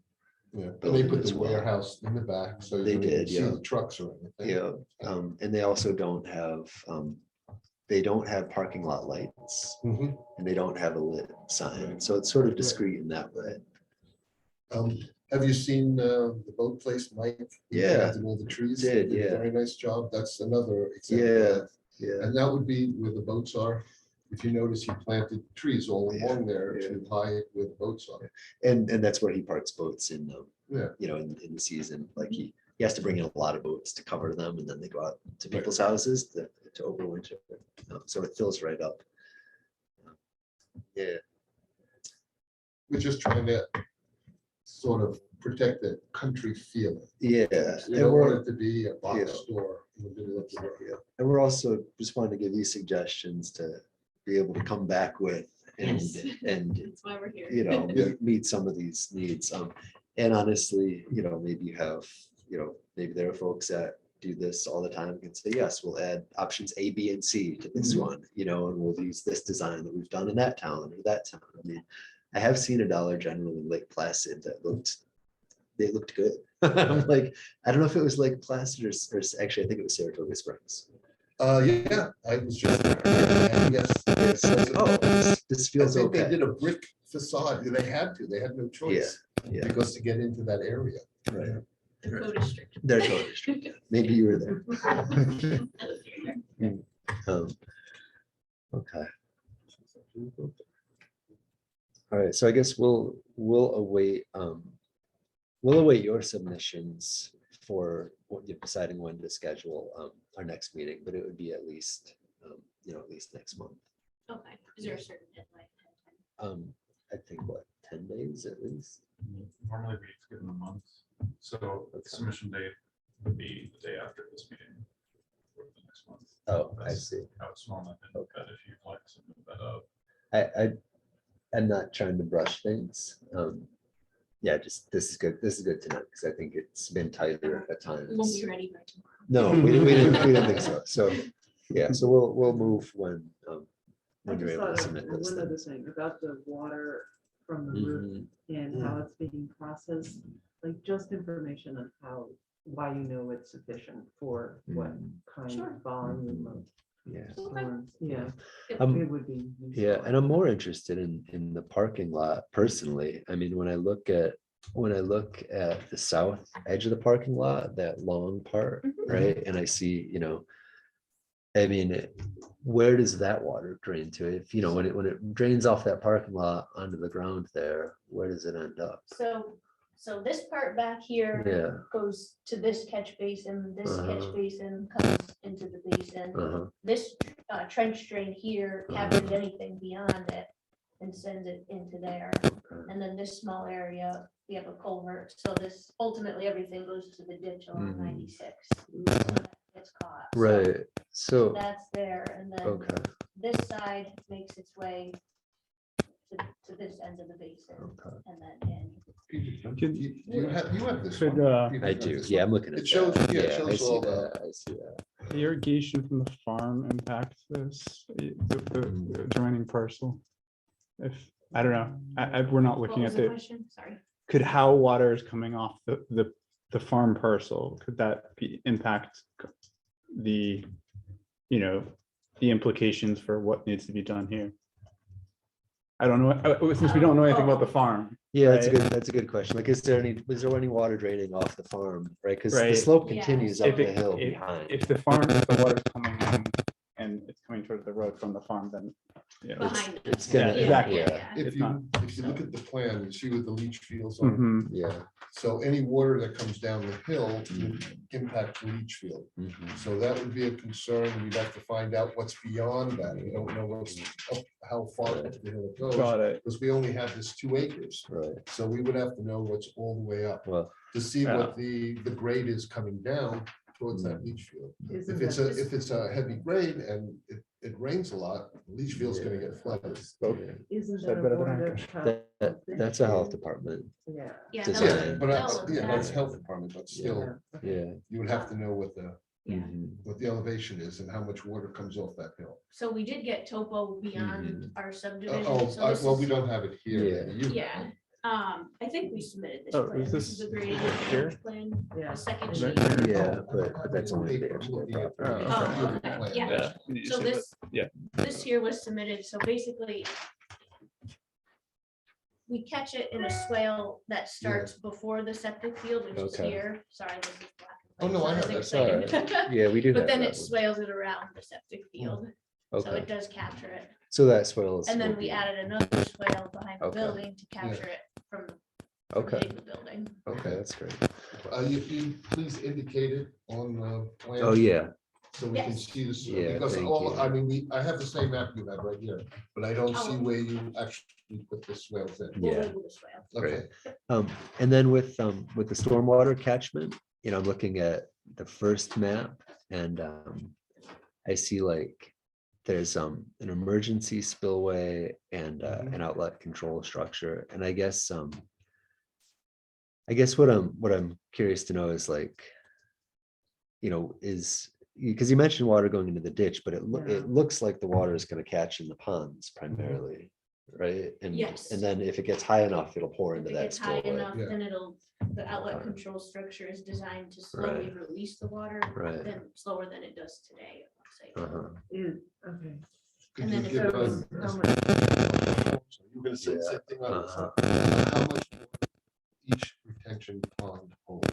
Yeah, and they building put as the well. warehouse in the back, so you They don't even did, see yeah. the trucks or anything. and they also don't have, they don't have parking lot lights Mhm. and they don't have a lit sign. So it's sort of discreet in that way. Have you seen the boat place, Mike? He Yeah. planted all the trees. Did, He a yeah. Very nice job. That's another example. Yeah, of- yeah. And that would be where the boats are. If you notice, he planted trees all Yeah, along there yeah. to hide where the boats are. And that's where he parks boats in, Yeah. in the season, like he has to bring in a lot of boats to cover them and then they go out to people's houses to overwinter. So it fills right up. Yeah, We're just trying to sort of protect the country feeling. Yeah. You And don't we're, want it to be a box Yeah. store in the middle of the road. and we're also just wanting to give you suggestions to be able to come back with and, Yes. and, That's why we're here. you know, Yeah. meet some of these needs. And honestly, you know, maybe you have, you know, maybe there are folks that do this all the time and say, yes, we'll add options A, B, and C to this Mhm. one, you know, and we'll use this design that we've done in that town or that town. I mean, I have seen a Dollar General in Lake Placid that they looked good. I'm like, I don't know if it was Lake Placid or actually, I think it was Saratoga Springs. Yeah, I was just, there, and yes. It's like, oh, this I feels think they okay. did a brick facade. They had no choice. Yeah, Because to get into that area. right. The code is strict. They're totally strict. Maybe you were there. Okay. All right, so I guess we'll await your submissions for what you're deciding when to schedule our next meeting, but it would be at least at least next month. Okay, is there a certain deadline? I think what, 10 days at least? Normally we give them a month, so the submission date would be the day after this meeting. Or the next month. Oh, I That's see. How it's normal, Okay. but if you'd like to move that up. I'm not trying to brush things. Yeah, just this is good. This is good tonight because I think it's been tighter at Won't times. be ready by tomorrow. No, we didn't think so. So, yeah, so we'll move when I you're just able thought to of submit those one other things. thing about the water from the roof Mhm. and how it's being processed, like just information on why you know it's sufficient for what kind Sure. of volume of Yeah. storms. Yeah, Um, it would be. Yeah, useful. and I'm more interested in the parking lot personally. I mean, when I look at the south edge of the parking lot, that long part, Mhm. right? And I see, I mean, where does that water drain to? If, when it drains off that parking lot onto the ground there, where does it end up? So this part back here Yeah. goes to this catch basin, this catch Uh-huh. basin comes into the basin. Uh-huh. This trench drain here captures anything beyond it and sends it into there. Okay. And then this small area, we have a culvert, so this, ultimately, everything goes to the ditch along Mhm. 96. So that gets caught. So Right, so, that's there, and then okay, this side makes its way to this end of the basin, okay. and then in. You have this. Could, one. You I have do, this yeah, one. I'm looking at It shows, that. yeah, it I shows see all that, I see that. the irrigation from the farm impact this, the adjoining parcel? If, I don't know, we're not What looking was at the the, question? Sorry. could how water is coming off the farm parcel, could that impact the, the implications for what needs to be done here? I don't know, since we don't know anything about the farm. Yeah, right? that's a good question. Like, is there any water draining off the farm, right? Because the Right. slope Yeah. continues up If the it- hill if- behind. If the farm, if the water's coming in and it's coming towards the road from the farm, then, Behind us. it's gonna- Yeah, exactly. yeah. If It's you, not- if you look at the plan, you see what the leach fields are. Mhm. Yeah. So any water that comes down the hill would impact the leach field. Mhm. So that would be a concern. We'd have to find out what's beyond that. We don't know how far up the hill it goes. Got it. Because we only have this 2 acres. Right, So we would have to know what's all the way up well, to see what the grade is coming down towards that leach field. Isn't If that- if it's a heavy grade and it rains a lot, the leach field's gonna get flooded. Okay. Isn't Said that better a than I board of could. health that's a health issue? department. Yeah. Yeah. Does they'll- it- But they'll that's, look at that's it. health department, but still, Yeah. you would have to know what the Yeah. Mhm. elevation is and how much water comes off that hill. So we did get topo beyond Mhm. our subdivision. Oh, so this well, is- we don't have it here. Yeah. maybe you have Yeah, it. I think we submitted this Oh, plan. is This is this a graded here? plan, Yeah. the second Is sheet. that Yeah, but that's only Paper, the I'm looking at the- Oh, okay. the plan. Yeah. You So said this, that- yeah. this here was submitted, so basically we catch it in a swale that starts before the septic field, which is Okay. here. Sorry, this is black. Oh, and no, I white, have so that. it's exciting. Yeah, we do. But have then that it one. swales it around the septic field, so Okay, it does capture it. so that swells. And then will we be- added another swale behind the Okay. building to capture it from Okay, hitting the building. okay, that's great. You please indicate it on the plan. Oh, yeah, So we can Yes. see this, Yeah, because thank all, you. I mean, I have the same map you have right here, but I don't see Oh. where you actually put the swales in. We'll Yeah. label the swale. Okay, And then with the stormwater catchment, you know, I'm looking at the first map and I see like there's an emergency spillway and an outlet control structure. And I guess what I'm curious to know is like, you know, is because you mentioned water going into the ditch, but Yeah. it looks like the water is going to catch in the ponds primarily, right? And Yes. and then if it gets high enough, it'll pour If into it that gets high spillway. enough, Yeah. then the outlet Okay. control structure is designed to slowly Right. release the water, Right. then slower than it does today, I'll say. Uh-huh. Okay. could And you then if give it us? So how much, You're gonna say the same thing on this Uh-huh. one. How much each retention pond hold?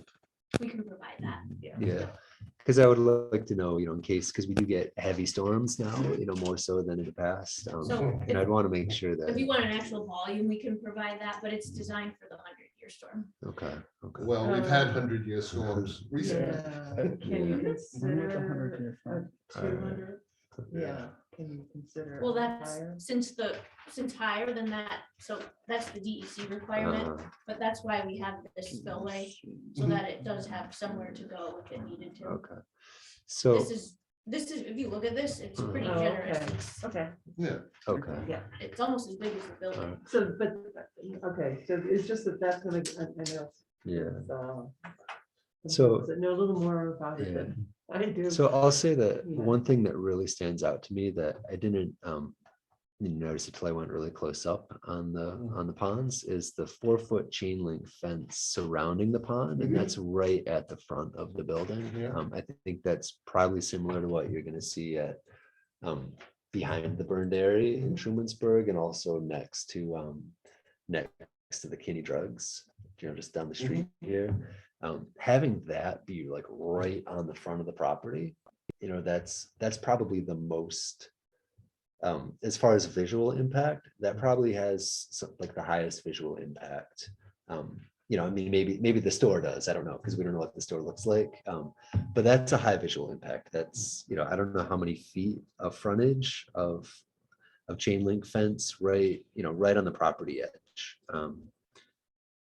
We can provide that. Yeah, because I would like to know, you know, in case, because we do get heavy storms now, you know, more so than in the past. So And I'd want to make sure if that, you want an actual volume, we can provide that, but it's designed for the 100-year storm. okay. Well, we've had 100-year storms recently. yeah, can you Yeah. When was the consider 100-year flood? a 200? Yeah, can you consider? Well, a that's higher? since higher than that, so that's the DEC requirement, Uh, but that's why we have this spillway, so that it does have somewhere to go if it needed to. Okay. So, This is, if you look at this, it's pretty Oh, generous. okay. It's, Okay, Yeah, okay. it's almost as big as the building. so, but, okay, so it's just that's gonna, I know. Yeah. So. So- Know a little more about it Yeah. than I do. So I'll say that Yeah. one thing that really stands out to me that I didn't notice until I went really close up on the ponds is the 4-foot chain link fence surrounding the pond, and Mhm. that's right at the front of the building. Yeah. I think that's probably similar to what you're gonna see at behind the burned area in Trumansburg and also next to the Kinney Drugs, you know, just down the street here. Having that be like right on the front of the property, you know, that's probably the most, as far as visual impact, that probably has like the highest visual impact. You know, I mean, maybe the store does, I don't know, because we don't know what the store looks like. But that's a high visual impact. That's, you know, I don't know how many feet of frontage of chain link fence, right, you know, right on the property edge.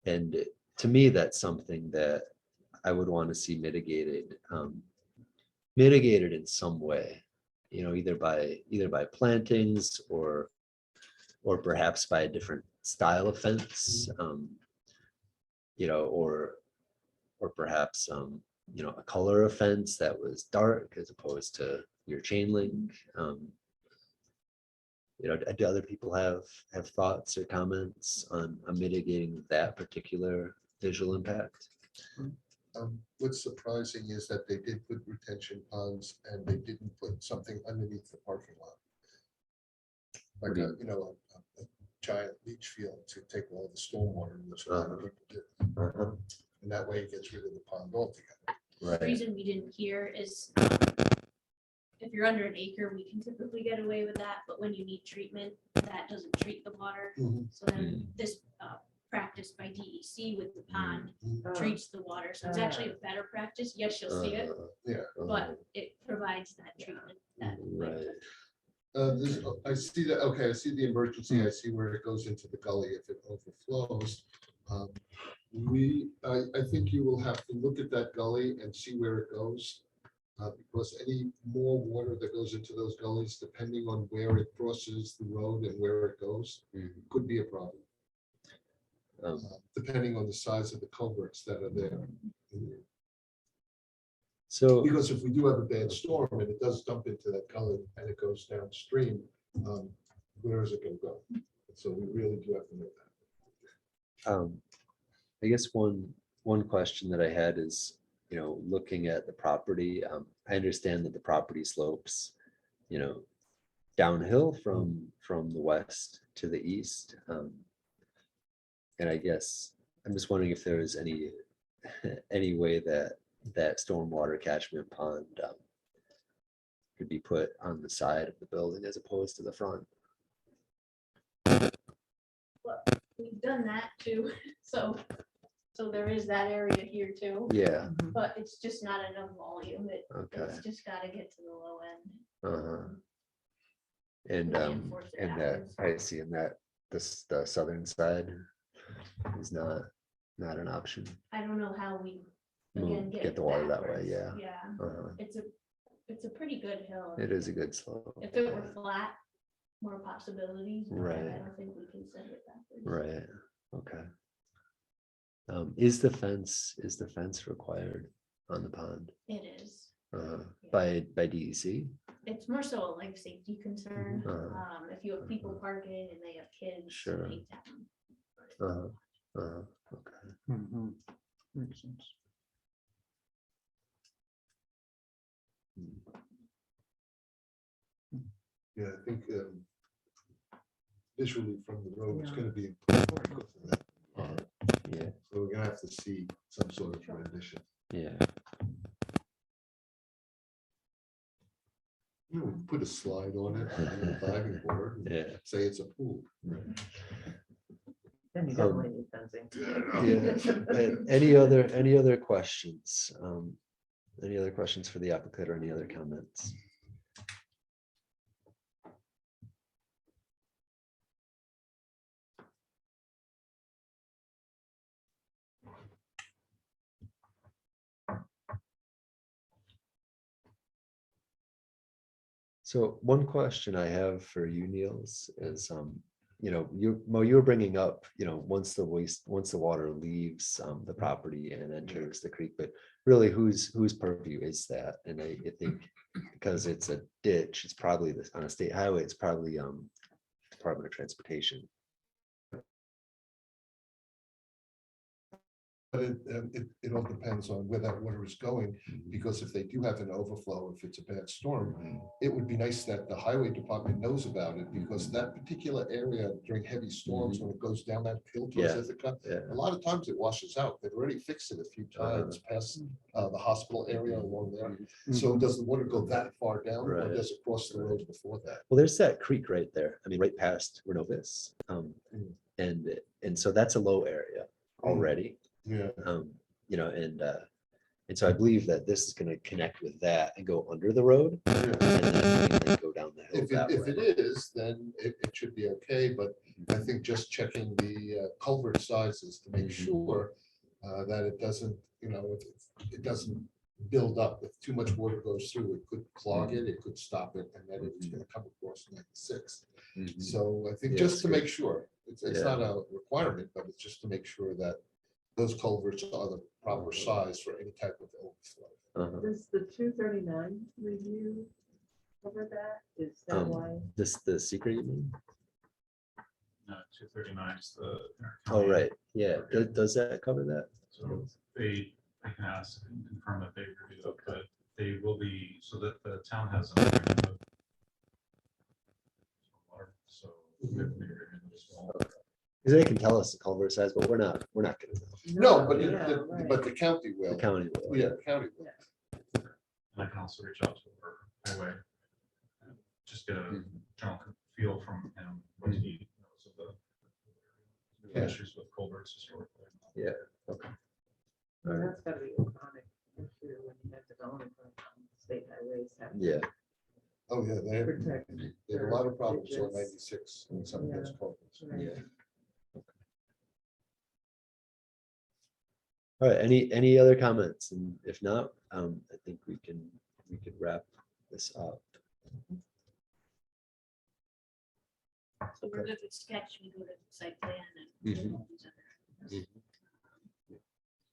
And to me, that's something that I would want to see mitigated in some way, you know, either by plantings or perhaps by a different style of fence, you know, or perhaps you know, a color of fence that was dark as opposed to your chain link. You know, do other people have thoughts or comments on mitigating that particular visual impact? What's surprising is that they did put retention ponds and they didn't put something underneath the parking lot. Like What do a, you know, a giant leach field to take all the stormwater, which a lot of people do. Uh-huh. And that way it gets rid of the pond altogether. The Right. reason we didn't hear is if you're under an acre, we can typically get away with that, but when you need treatment, that doesn't treat the water. Mhm. So then this practice by DEC with the pond Oh, treats the water, so it's actually a better practice. Yes, you'll see it, Yeah. but it provides that treatment. That Right. I see that, okay, I see the emergency, I see where it goes into the gully if it overflows. I think you will have to look at that gully and see where it goes. Because any more water that goes into those gullies, depending on where it crosses the road and where it goes, could be a problem. Depending on the size of the culverts that are there. So, Because if we do have a bad storm and it does dump into that gully and it goes downstream, where is it going to go? So we really do have to know that. I guess one question that I had is, you know, looking at the property, I understand that the property slopes, you know, downhill from the west to the east. And I guess I'm just wondering if there is any way that stormwater catchment pond could be put on the side of the building as opposed to the front. we've done that too. So So there is that area here too, Yeah, but it's just not enough volume. okay. It's just gotta get to the low end. Uh-huh. And, Reinforce it and that, afterwards. I see, and that, this, the southern side is not an option. I don't know how we, again, Get it the water that way, backwards. yeah. Yeah, Uh-huh. it's a pretty good hill. It is a good slope. If it were flat, more possibilities. but Right. I don't think we can send it backwards. Right, okay. Is the fence required on the pond? It is. By DEC? It's more so a life safety concern. Uh-huh. If you have people parking and they have kids. Sure. hate to have them. Okay. Mhm. Makes sense. Yeah, I think visually from the road, it's Yeah. gonna be important because of that. Yeah, So we're gonna have to see some sort of rendition. yeah. You know, we put a slide on it, on the diving board, and Yeah. say it's a pool. Then you definitely need fencing. Yeah. Any other questions? Any other questions for the applicant or any other comments? So one question I have for you, Niels, is, Mo, you were bringing up, once the water leaves the property and enters the creek, but really whose purview is that? And I think because it's a ditch, it's probably this on a state highway, it's probably Department of Transportation. But it all depends on where that water is going, because if they do have an overflow, if it's a bad storm, it would be nice that the highway department knows about it, because that particular area during heavy storms, when it goes down that hill towards Yeah. Ithaca, Yeah. a lot of times it washes out. They've already fixed it a few times past the hospital area along there. So does the water go that far down, or Right. does it cross the road before that? Well, there's that creek right there. I mean, right past Renovus. And so that's a low area already. Yeah. And so I believe that this is going to connect with that and go under the road and then go down the hill that If way. it is, then it should be okay, but I think just checking the culvert sizes to make sure that it doesn't, it doesn't build up. If too much water goes through, it could clog it, it could stop it, and then it's gonna come across 96. Mhm. So I think Yeah, just that's to good. make sure, it's Yeah. not a requirement, but it's just to make sure that those culverts are the proper size for any type of overflow. Uh-huh. Does the 239 review cover that? Is that why? The secret, you mean? 239 is the. Oh, right. Yeah. Does that cover that? So I can ask and confirm that they reviewed it, but they will be, so that the town has an agreement with water, so they have an agreement as well. Because they can tell us the culvert size, but we're not gonna know. No, but yeah, the, right. but the county The will. county will. Yeah, the county will. And I can also reach out to her highway. And just get a general feel from him, what he knows of the Yeah. issues with culverts historically. Well, that's gotta be a chronic issue when you have development on state highways have. to Yeah. Oh, yeah, they have Protect. a lot of problems on bridges. 96 and some of those culverts. Right. Yeah. All right, any other comments? And if not, I think we could wrap this up. So we're good with sketch, we go to site plan and. Mhm. all these other- Mhm.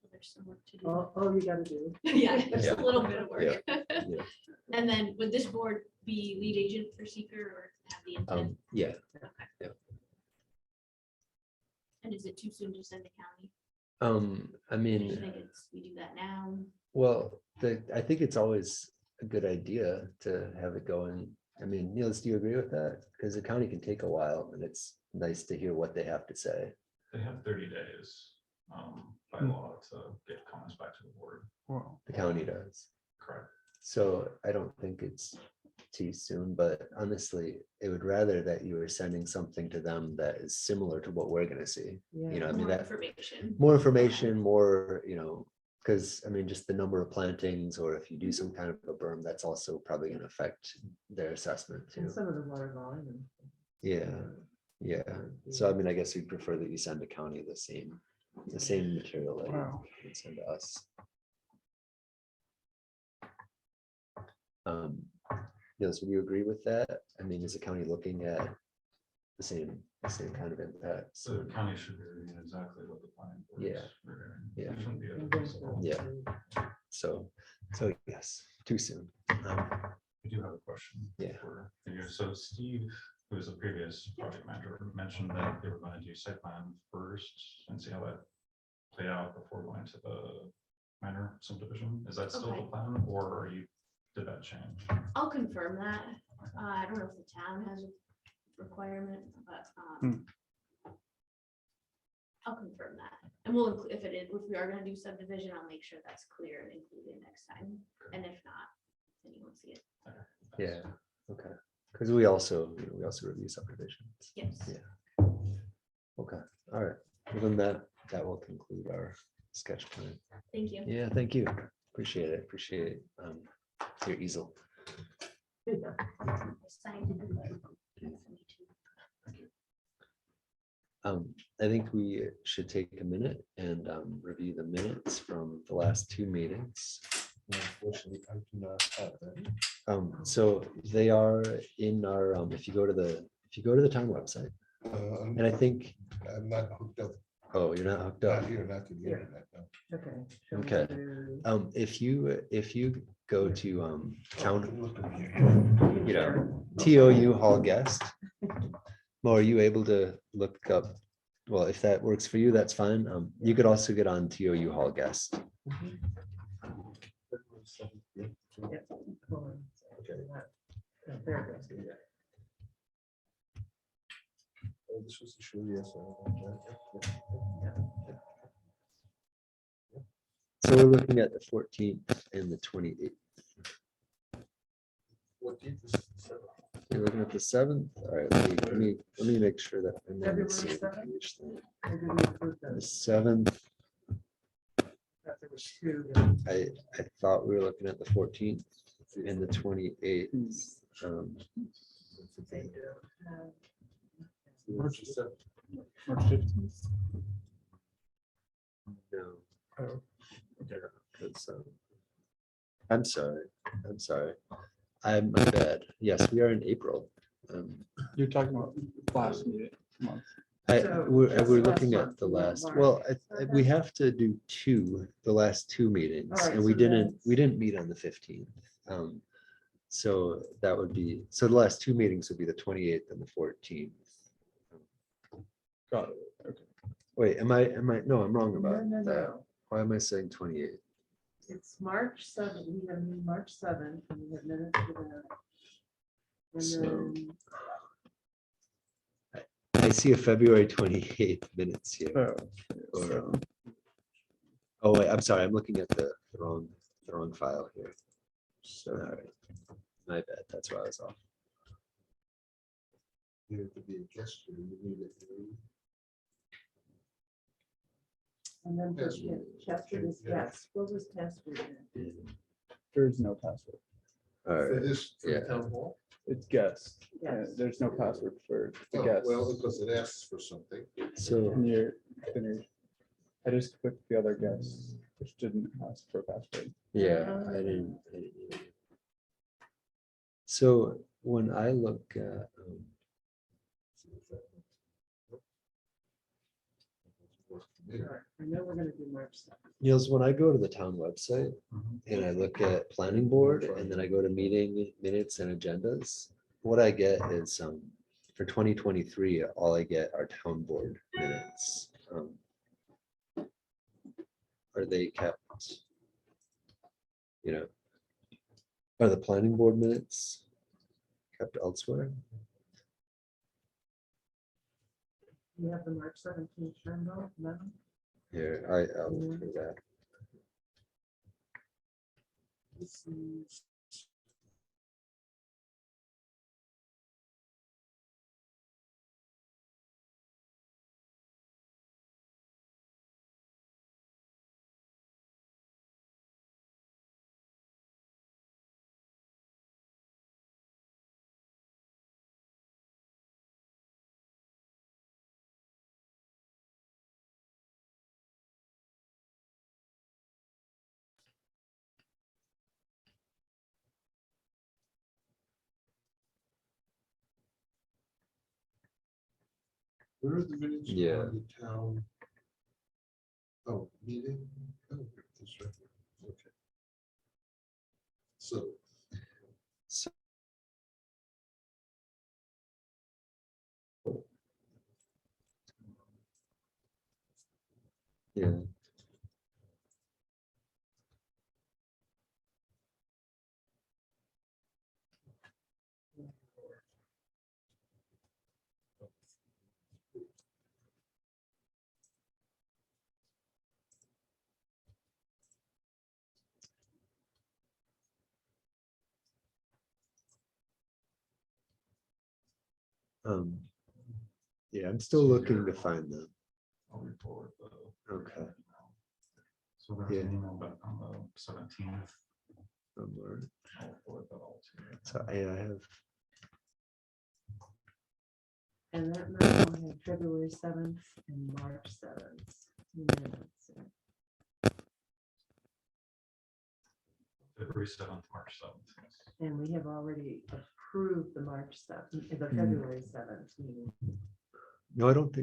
So there's some work to do. All you gotta do. Yeah, it's Yeah. a little bit of work. Yeah. And then would this board be lead agent for seeker or have the intent? Yeah, And is it too soon to send to county? I Do you mean, think we do that now? well, I think it's always a good idea to have it going. I mean, Niels, do you agree with that? Because the county can take a while and it's nice to hear what they have to say. They have 30 days by law to get comments back to the board. Well, The county does. Correct. So I don't think it's too soon, but honestly, it would rather that you were sending something to them that is similar to what we're gonna see. You know, I mean, More that information. more information, more, you know, because I mean, just the number of plantings, or if you do some kind of a berm, that's also probably gonna affect their assessment And too. some of the water volume. Yeah, yeah. So I mean, I guess we'd prefer that you send the county the same material that Wow. you would send to us. Yes, would you agree with that? I mean, is the county looking at the same kind of impact? So the county should be reviewing exactly what the planning board is Yeah. reviewing. Yeah. There shouldn't be a And then visible- Yeah. So yes, too soon. I do have a question. Yeah. for you. So Steve, who was a previous project manager, mentioned that they were going to do site plan first and see how that played out before going to the minor subdivision. Is that still the Okay. plan, or did that change? I'll confirm that. I don't know if the town has a requirement, but I'll confirm that. And we'll include, if we are gonna do subdivision, I'll make sure that's clear and included next time. And if not, then you won't see it. Yeah, okay. Because we also review subdivisions. Yes. Yeah. Okay, all right. Well, then that will conclude our sketch plan. Thank you. Yeah, thank you. Appreciate it. Appreciate your easel. Yeah. Signed it, but- I think we should take a minute and review the minutes from the last two meetings. Unfortunately, I do not have that. So they are in our, if you go to the town website, and I think, I'm not hooked up, oh, you're not hooked up. not here, not to the Yeah. internet, no. Okay. Show me Okay. the- If you go to town, Look at here. you know, TOU hall guest. Mo, are you able to look up? Well, if that works for you, that's fine. You could also get on TOU hall guest. Yeah. Hold on. Okay. Yeah, there it goes. Oh, this was the show, yes. So we're looking at the 14th and the 28th. You're looking at the 7th. All right, let me make sure that. I'm on the same February 7th? page then. Or did we approve The those? 7th, That there was two. I thought we were looking at the 14th and the 28th. They don't have- March 15th. No. Oh, That's, I'm sorry. I'm my bad. Yes, we are in April. You're talking about last month. So, We're that's the looking last at one, the not last, March. well, we have to do the last two meetings, All right, and we so didn't meet on the 15th. So that would be, so the last two meetings would be the 28th and the 14th. Got it. Okay. Wait, no, I'm wrong about No, that. no. Why am I saying 28th? It's March 7th, we have March 7th, and we have minutes for that. And So- then, I see a February 28th minutes here. Oh, so Oh, wait, I'm sorry, I'm looking at the wrong file here. All so right. My bad, that's why I was off. You have to be a guest, or you need it. and then for Password. Chester is Yeah. yes, what was password then? there's no password. All For right, this, for the Yeah. town hall? It's guest. Yes. There's no password for the Oh, guest. well, because it asks for something. so, I just clicked the other guest, which didn't ask for a password. yeah, I didn't either. So when I look at, Sure, I know we're gonna do March 7th. Niels, when I go to the town website Mhm. and I look at planning board and then I go to meeting minutes and agendas, what I get is, for 2023, all I get are town board minutes. Are they kept? You know, are the planning board minutes kept elsewhere? You have the March 17th journal, no? Here, I'll look for that. This is Where are the minutes? from Yeah. The town. Oh, meeting. Oh, that's right. Okay. So, Yeah. Um, yeah, I'm still looking to find them. I'll report the. Okay. So there's Yeah. an email back on the 17th. Somewhere. I'll forward that all to you. So yeah, I have, And that night we had February 7th and March 7th. minutes. February 7th, March 7th. Yes. And we have already approved the March 7th, the Hmm. February 7th meeting. no, I don't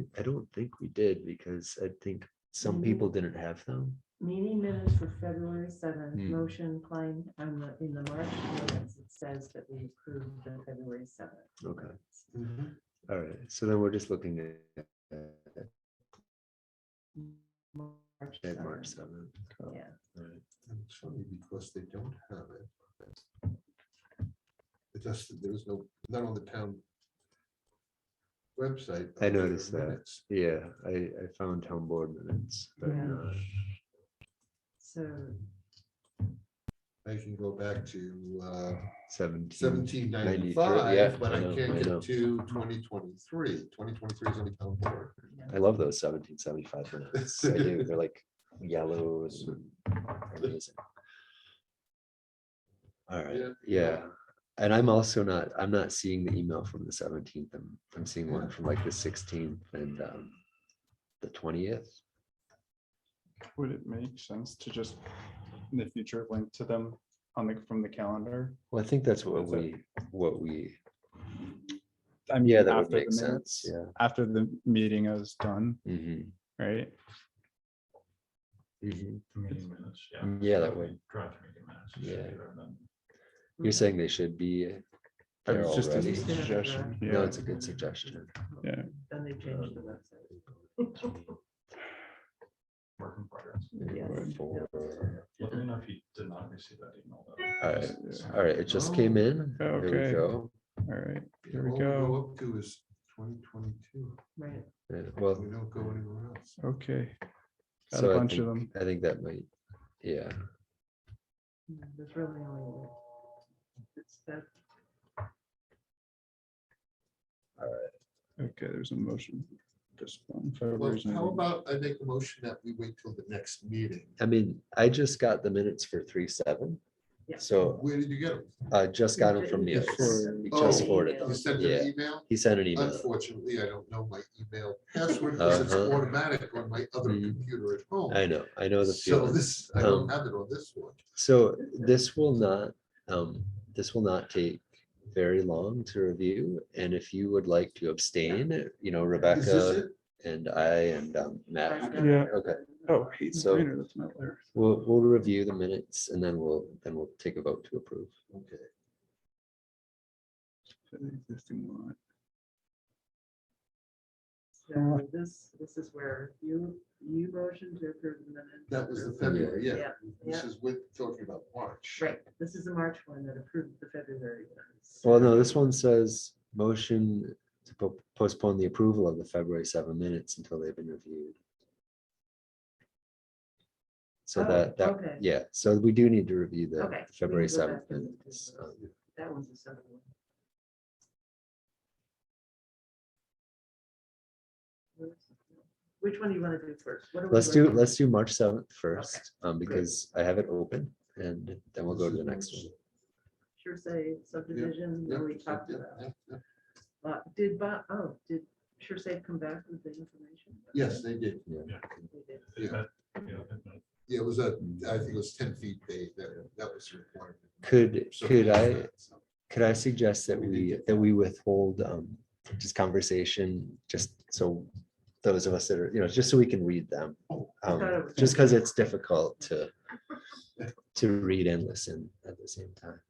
think we did because I think some people didn't have them. Meeting minutes for February 7th, Hmm. motion Klein, in the March minutes, it says that we approved the February 7th. Okay. mhm. All right. So then we're just looking at March March 7th. 7th. Yeah. Right. And it's funny because they don't have it. It just, there was no, not on the town website. I are there noticed that. minutes. Yeah, I found town board minutes, but Yeah. not. So, I can go back to 1793, 1795, but I I know, can't I know. get to 2023. 2023 is on the town board. I love those 1775 minutes. I do. They're like yellow and amazing. All right, Yeah. yeah. And I'm also not, I'm not seeing the email from the 17th. I'm seeing one from like the 16th and the 20th. Would it make sense to just in the future link to them on the, from the calendar? Well, I think that's what That's it. we, I mean, yeah, that would after the make sense. minutes, Yeah. after the meeting is done, Mhm, right? mhm. The meeting minutes, yeah. Yeah, that way. Draft meeting minutes. should Yeah. be there then. You're saying they should be That there was just a already? Used to have a suggestion. draft. No, Yeah, it's a good suggestion. yeah. Then they changed the website. Work in progress. Yes. Let me know if you did not receive that email. though. All right, Just- all right, it just came in. There we Okay. go. All right, here we All go. Up to is 2022. Right. Yeah, Well, We don't go anywhere else. Okay, got so a I bunch of think- them. I think that might, yeah. There's really only. It's that. Okay, there's a motion. Just one. Well, February's how meeting. about I make a motion that we wait till the next meeting? I mean, I just got the minutes for 3/7. Yeah. So Where did you get them? I just got them from He Neil. just- He Oh, just forwarded You them. sent Yeah, an email? he sent an email. Unfortunately, I don't know my email password because it's Uh-huh. automatic on my other Mhm. computer at home. I know the So feeling. this, I don't Um, have it on this one. So this will not take very long to review. And if you would like to abstain, you know, Is this Rebecca it? and I and Matt. Yeah. Okay, Oh, Hayden So- Greener, that's not there. we'll review the minutes and then we'll take a vote to approve. Okay. Existing lot. So this is where you motion to approve the minutes. That was the Approve. February, yeah. Yeah, This yeah. is with, talking about March. Right, this is the March one that approved the February ones. Well, no, this one says motion to postpone the approval of the February 7 minutes until they've been reviewed. So Oh, that, okay. yeah, so we do need to review the Okay, we February can go 7th back and minutes. do That one's a separate one. Which one do you want to do first? What are we working on? Let's do March 7th first, because I have it open and then we'll go to the next one. Sure say subdivision, Yeah, that we talked yeah, about. yeah, yeah. Did Sure Say come back with the information? Yes, they did. They did. Yeah. Yeah, Yeah, it was I think it was 10 feet big. That was required. Could So I there's that, so. Could I suggest that we withhold just conversation, just so those of us that are, just so we can read them. I thought it was Just gonna because it's difficult to read and listen at the same time.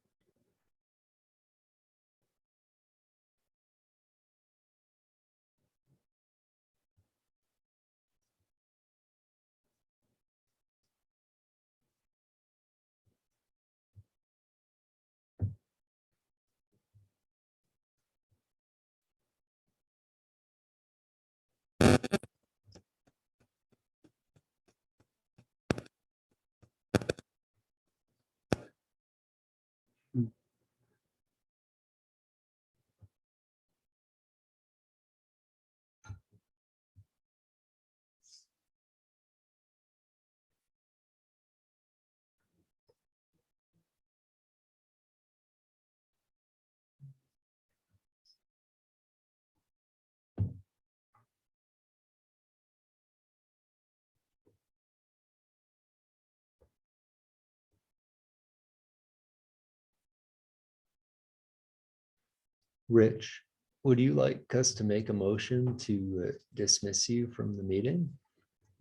Rich, would you like us to make a motion to dismiss you from the meeting?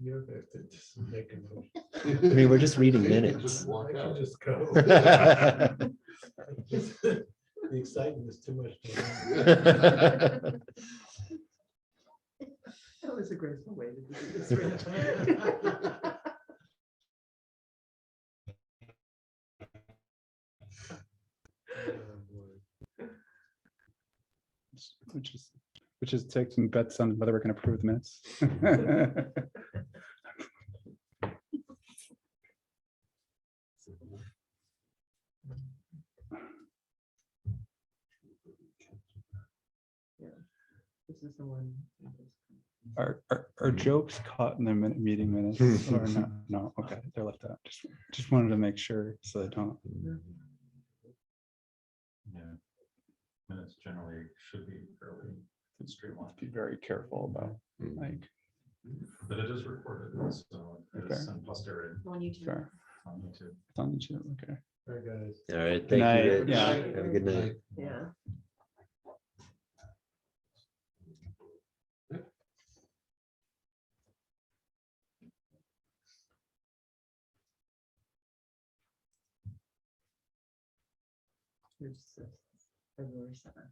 You're there to just make a motion. I mean, we're just reading Just minutes. walk I can out. just go. The excitement is too much. to handle. That was a graceful way to do this. Rich. Which is taking bets on whether we're going to approve the minutes. This is the one. Are jokes caught in the meeting minutes or not? No, okay, they're left out. Just wanted to make sure so they don't. Yeah. Minutes generally should be fairly streamlined, Be very careful about like. but it is recorded, so it is in posterity On YouTube. Sure. on YouTube. It's on YouTube, okay. All right, guys. All right, Good thank night. you, Rich. Yeah. Have a good night. Yeah. Here's February 7th.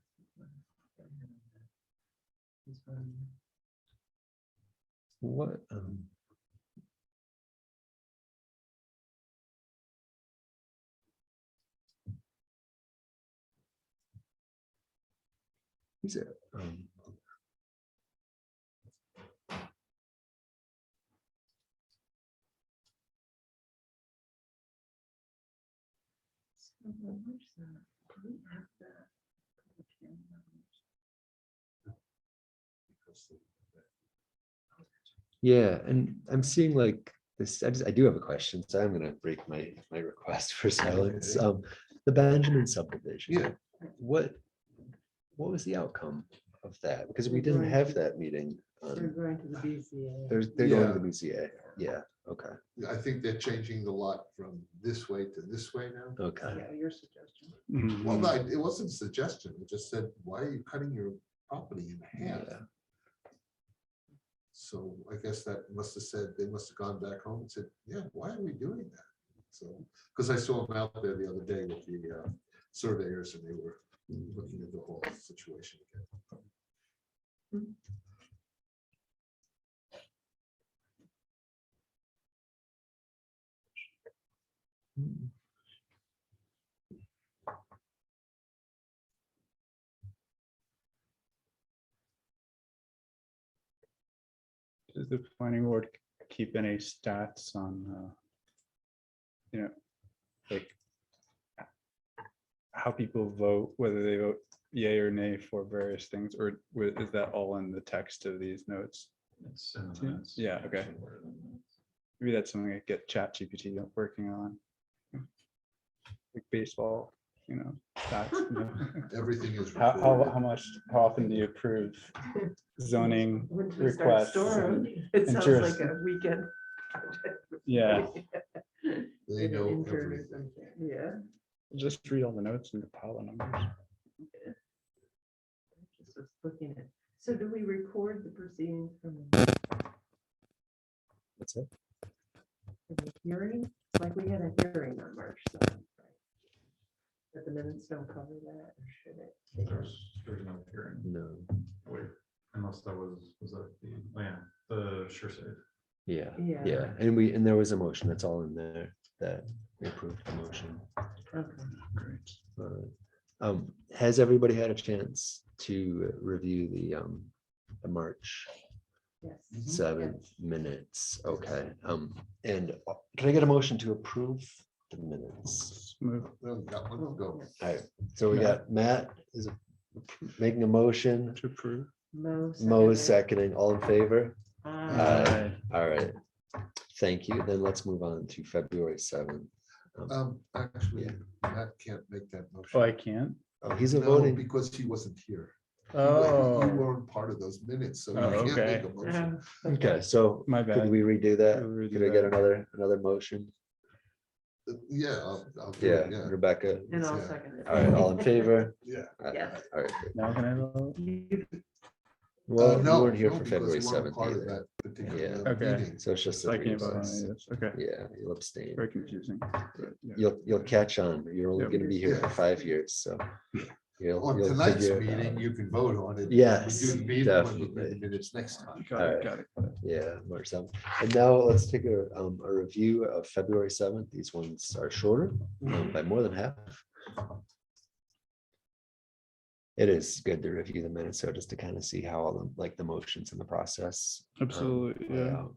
This one. What? Who's it? Where's that? Do we have that? Yeah, and I'm seeing like this, I do have a question, so I'm gonna break my request for silence. The Benjamin subdivision. Yeah. What was the outcome of that? Because we didn't have that meeting. They're going to the BCA. They're going to the Yeah. BCA. Yeah, okay, I think they're changing the lot from this way to this way now. okay. Yeah, your suggestion. Well, no, it wasn't a suggestion. It just said, why are you cutting your property in half? Yeah. So I guess that must have said, they must have gone back home and said, yeah, why are we doing that? So, because I saw them out there the other day with the surveyors and they were looking at the whole situation again. Does the planning board keep any stats on, like how people vote, whether they vote yay or nay for various things, or is that all in the text of these notes? It's in the Yeah. minutes. Yeah, okay. Actually, where the minutes. Maybe that's something I get ChatGPT working on. Like baseball, stats. Everything is. How recorded. how often do you approve zoning When do we start requests? storing? It and sounds juris- like a weekend. project. Yeah, They Like an know intern or everything. something. Yeah. just read all the notes and compile the numbers. Just was looking at So do we record the proceedings from What's it? the hearing? Like we had a hearing on March 7th, right? But the minutes don't cover that, or should it? There's no hearing. No. Wait, unless that was that the, oh yeah, the sure save. Yeah, Yeah. yeah, and there was a motion, that's all in there, that we approved the motion. Okay. Great. Has everybody had a chance to review the March Yes. 7th minutes? Okay, and can I get a motion to approve the minutes? Move. Well, we got one to go. All right, so we got Matt is making a motion, To approve. Mo is seconding, all in favor? Aye. All right, thank you. Then let's move on to February 7th. Actually, Yeah. Matt can't make that motion. Oh, I can't. Oh, he's a No, voting. because he wasn't here. You Oh, weren't part of those minutes, so Oh, you can't okay. make a motion. Okay, so my could bad. we redo that? We'll redo Could I get that. another motion? Yeah, I'll do Yeah, it, yeah. Rebecca. And I'll Yeah. second it. All right, all in favor? Yeah. Yes. All right. great. Now can I vote? Well, you No, weren't here no, for because February you weren't 7th part of either. that particular Yeah. Okay. meeting. So it's just So I the can't three of vote on us. any of this. Okay, Yeah, you'll abstain. very confusing. but yeah. You'll catch on. You're only Yeah. gonna be here for Yeah. 5 years, so. On you'll tonight's figure it meeting, out. you can vote on it. Yes, We do the meeting when we do definitely. the minutes next time. Got Alright. it, got it. Yeah, March 7th. And now let's take a review of February 7th. These ones are shorter by more than half. It is good to review the minutes, so just to kind of see how all the, like the motions in the process. Absolutely, play yeah. out.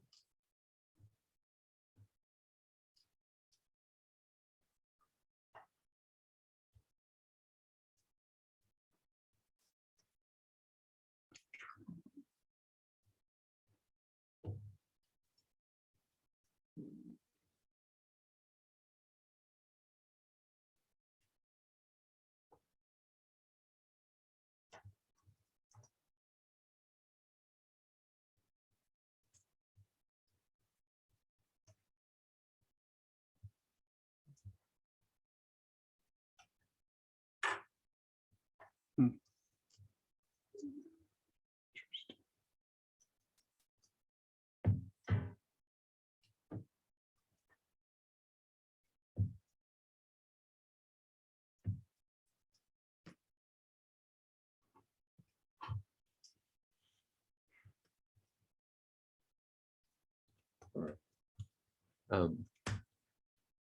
Um,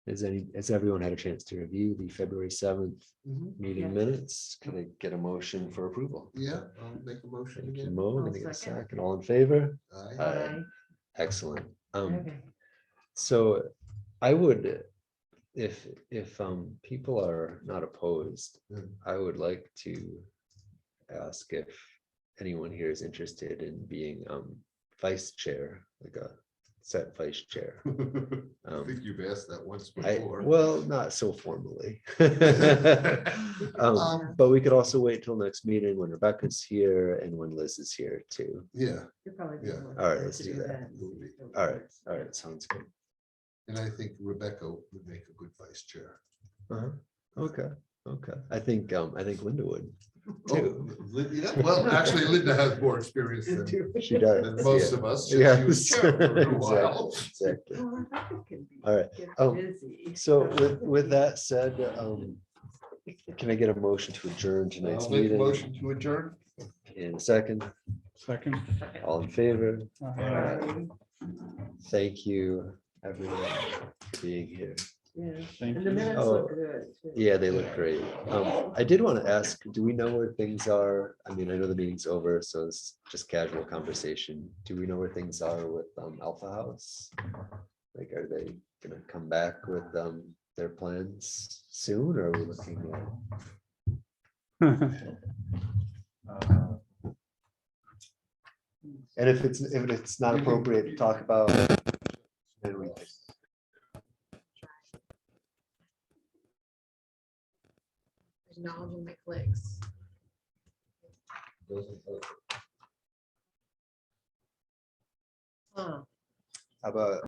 has everyone had a chance to review the February 7th Mhm. meeting Yes. minutes? Can I get a motion for approval? Yeah, I'll make a motion Thank you, again. Mo. I'll Can I get a second. second? All in favor? Aye. Aye. Excellent. Okay. So I would, if people are not opposed, Mm. I would like to ask if anyone here is interested in being vice chair, like a set vice chair. I think you've asked that once I, before. well, not so formally. Um, But we could also wait till next meeting when Rebecca's here and when Liz is here too. Yeah, You're probably the Yeah. one All right, to let's do that. and see if it All right, works. all right, sounds good. and I think Rebecca would make a good vice chair. Uh-huh. Okay, okay. I think Linda would Oh, too. Yeah, well, actually Linda has more experience than She does. than most yeah. of us. since She was Yes, chair for a while. Exactly. Well, Rebecca can be- All right. get Um, busy. So with that said, can I get a motion to adjourn tonight's I'll make a meeting? motion to adjourn. In a second, Second. all in favor? Aye. Thank you, everyone, for being here. Yeah, Thank and the you. minutes Oh, look good. too. Yeah, they look great. I did want to ask, do we know where things are? I mean, I know the meeting's over, so it's just casual conversation. Do we know where things are with Alpha House? Like, are they gonna come back with their plans soon, or are we looking at? And if it's not appropriate to talk about, then we can. Acknowledging my clicks. Huh. How about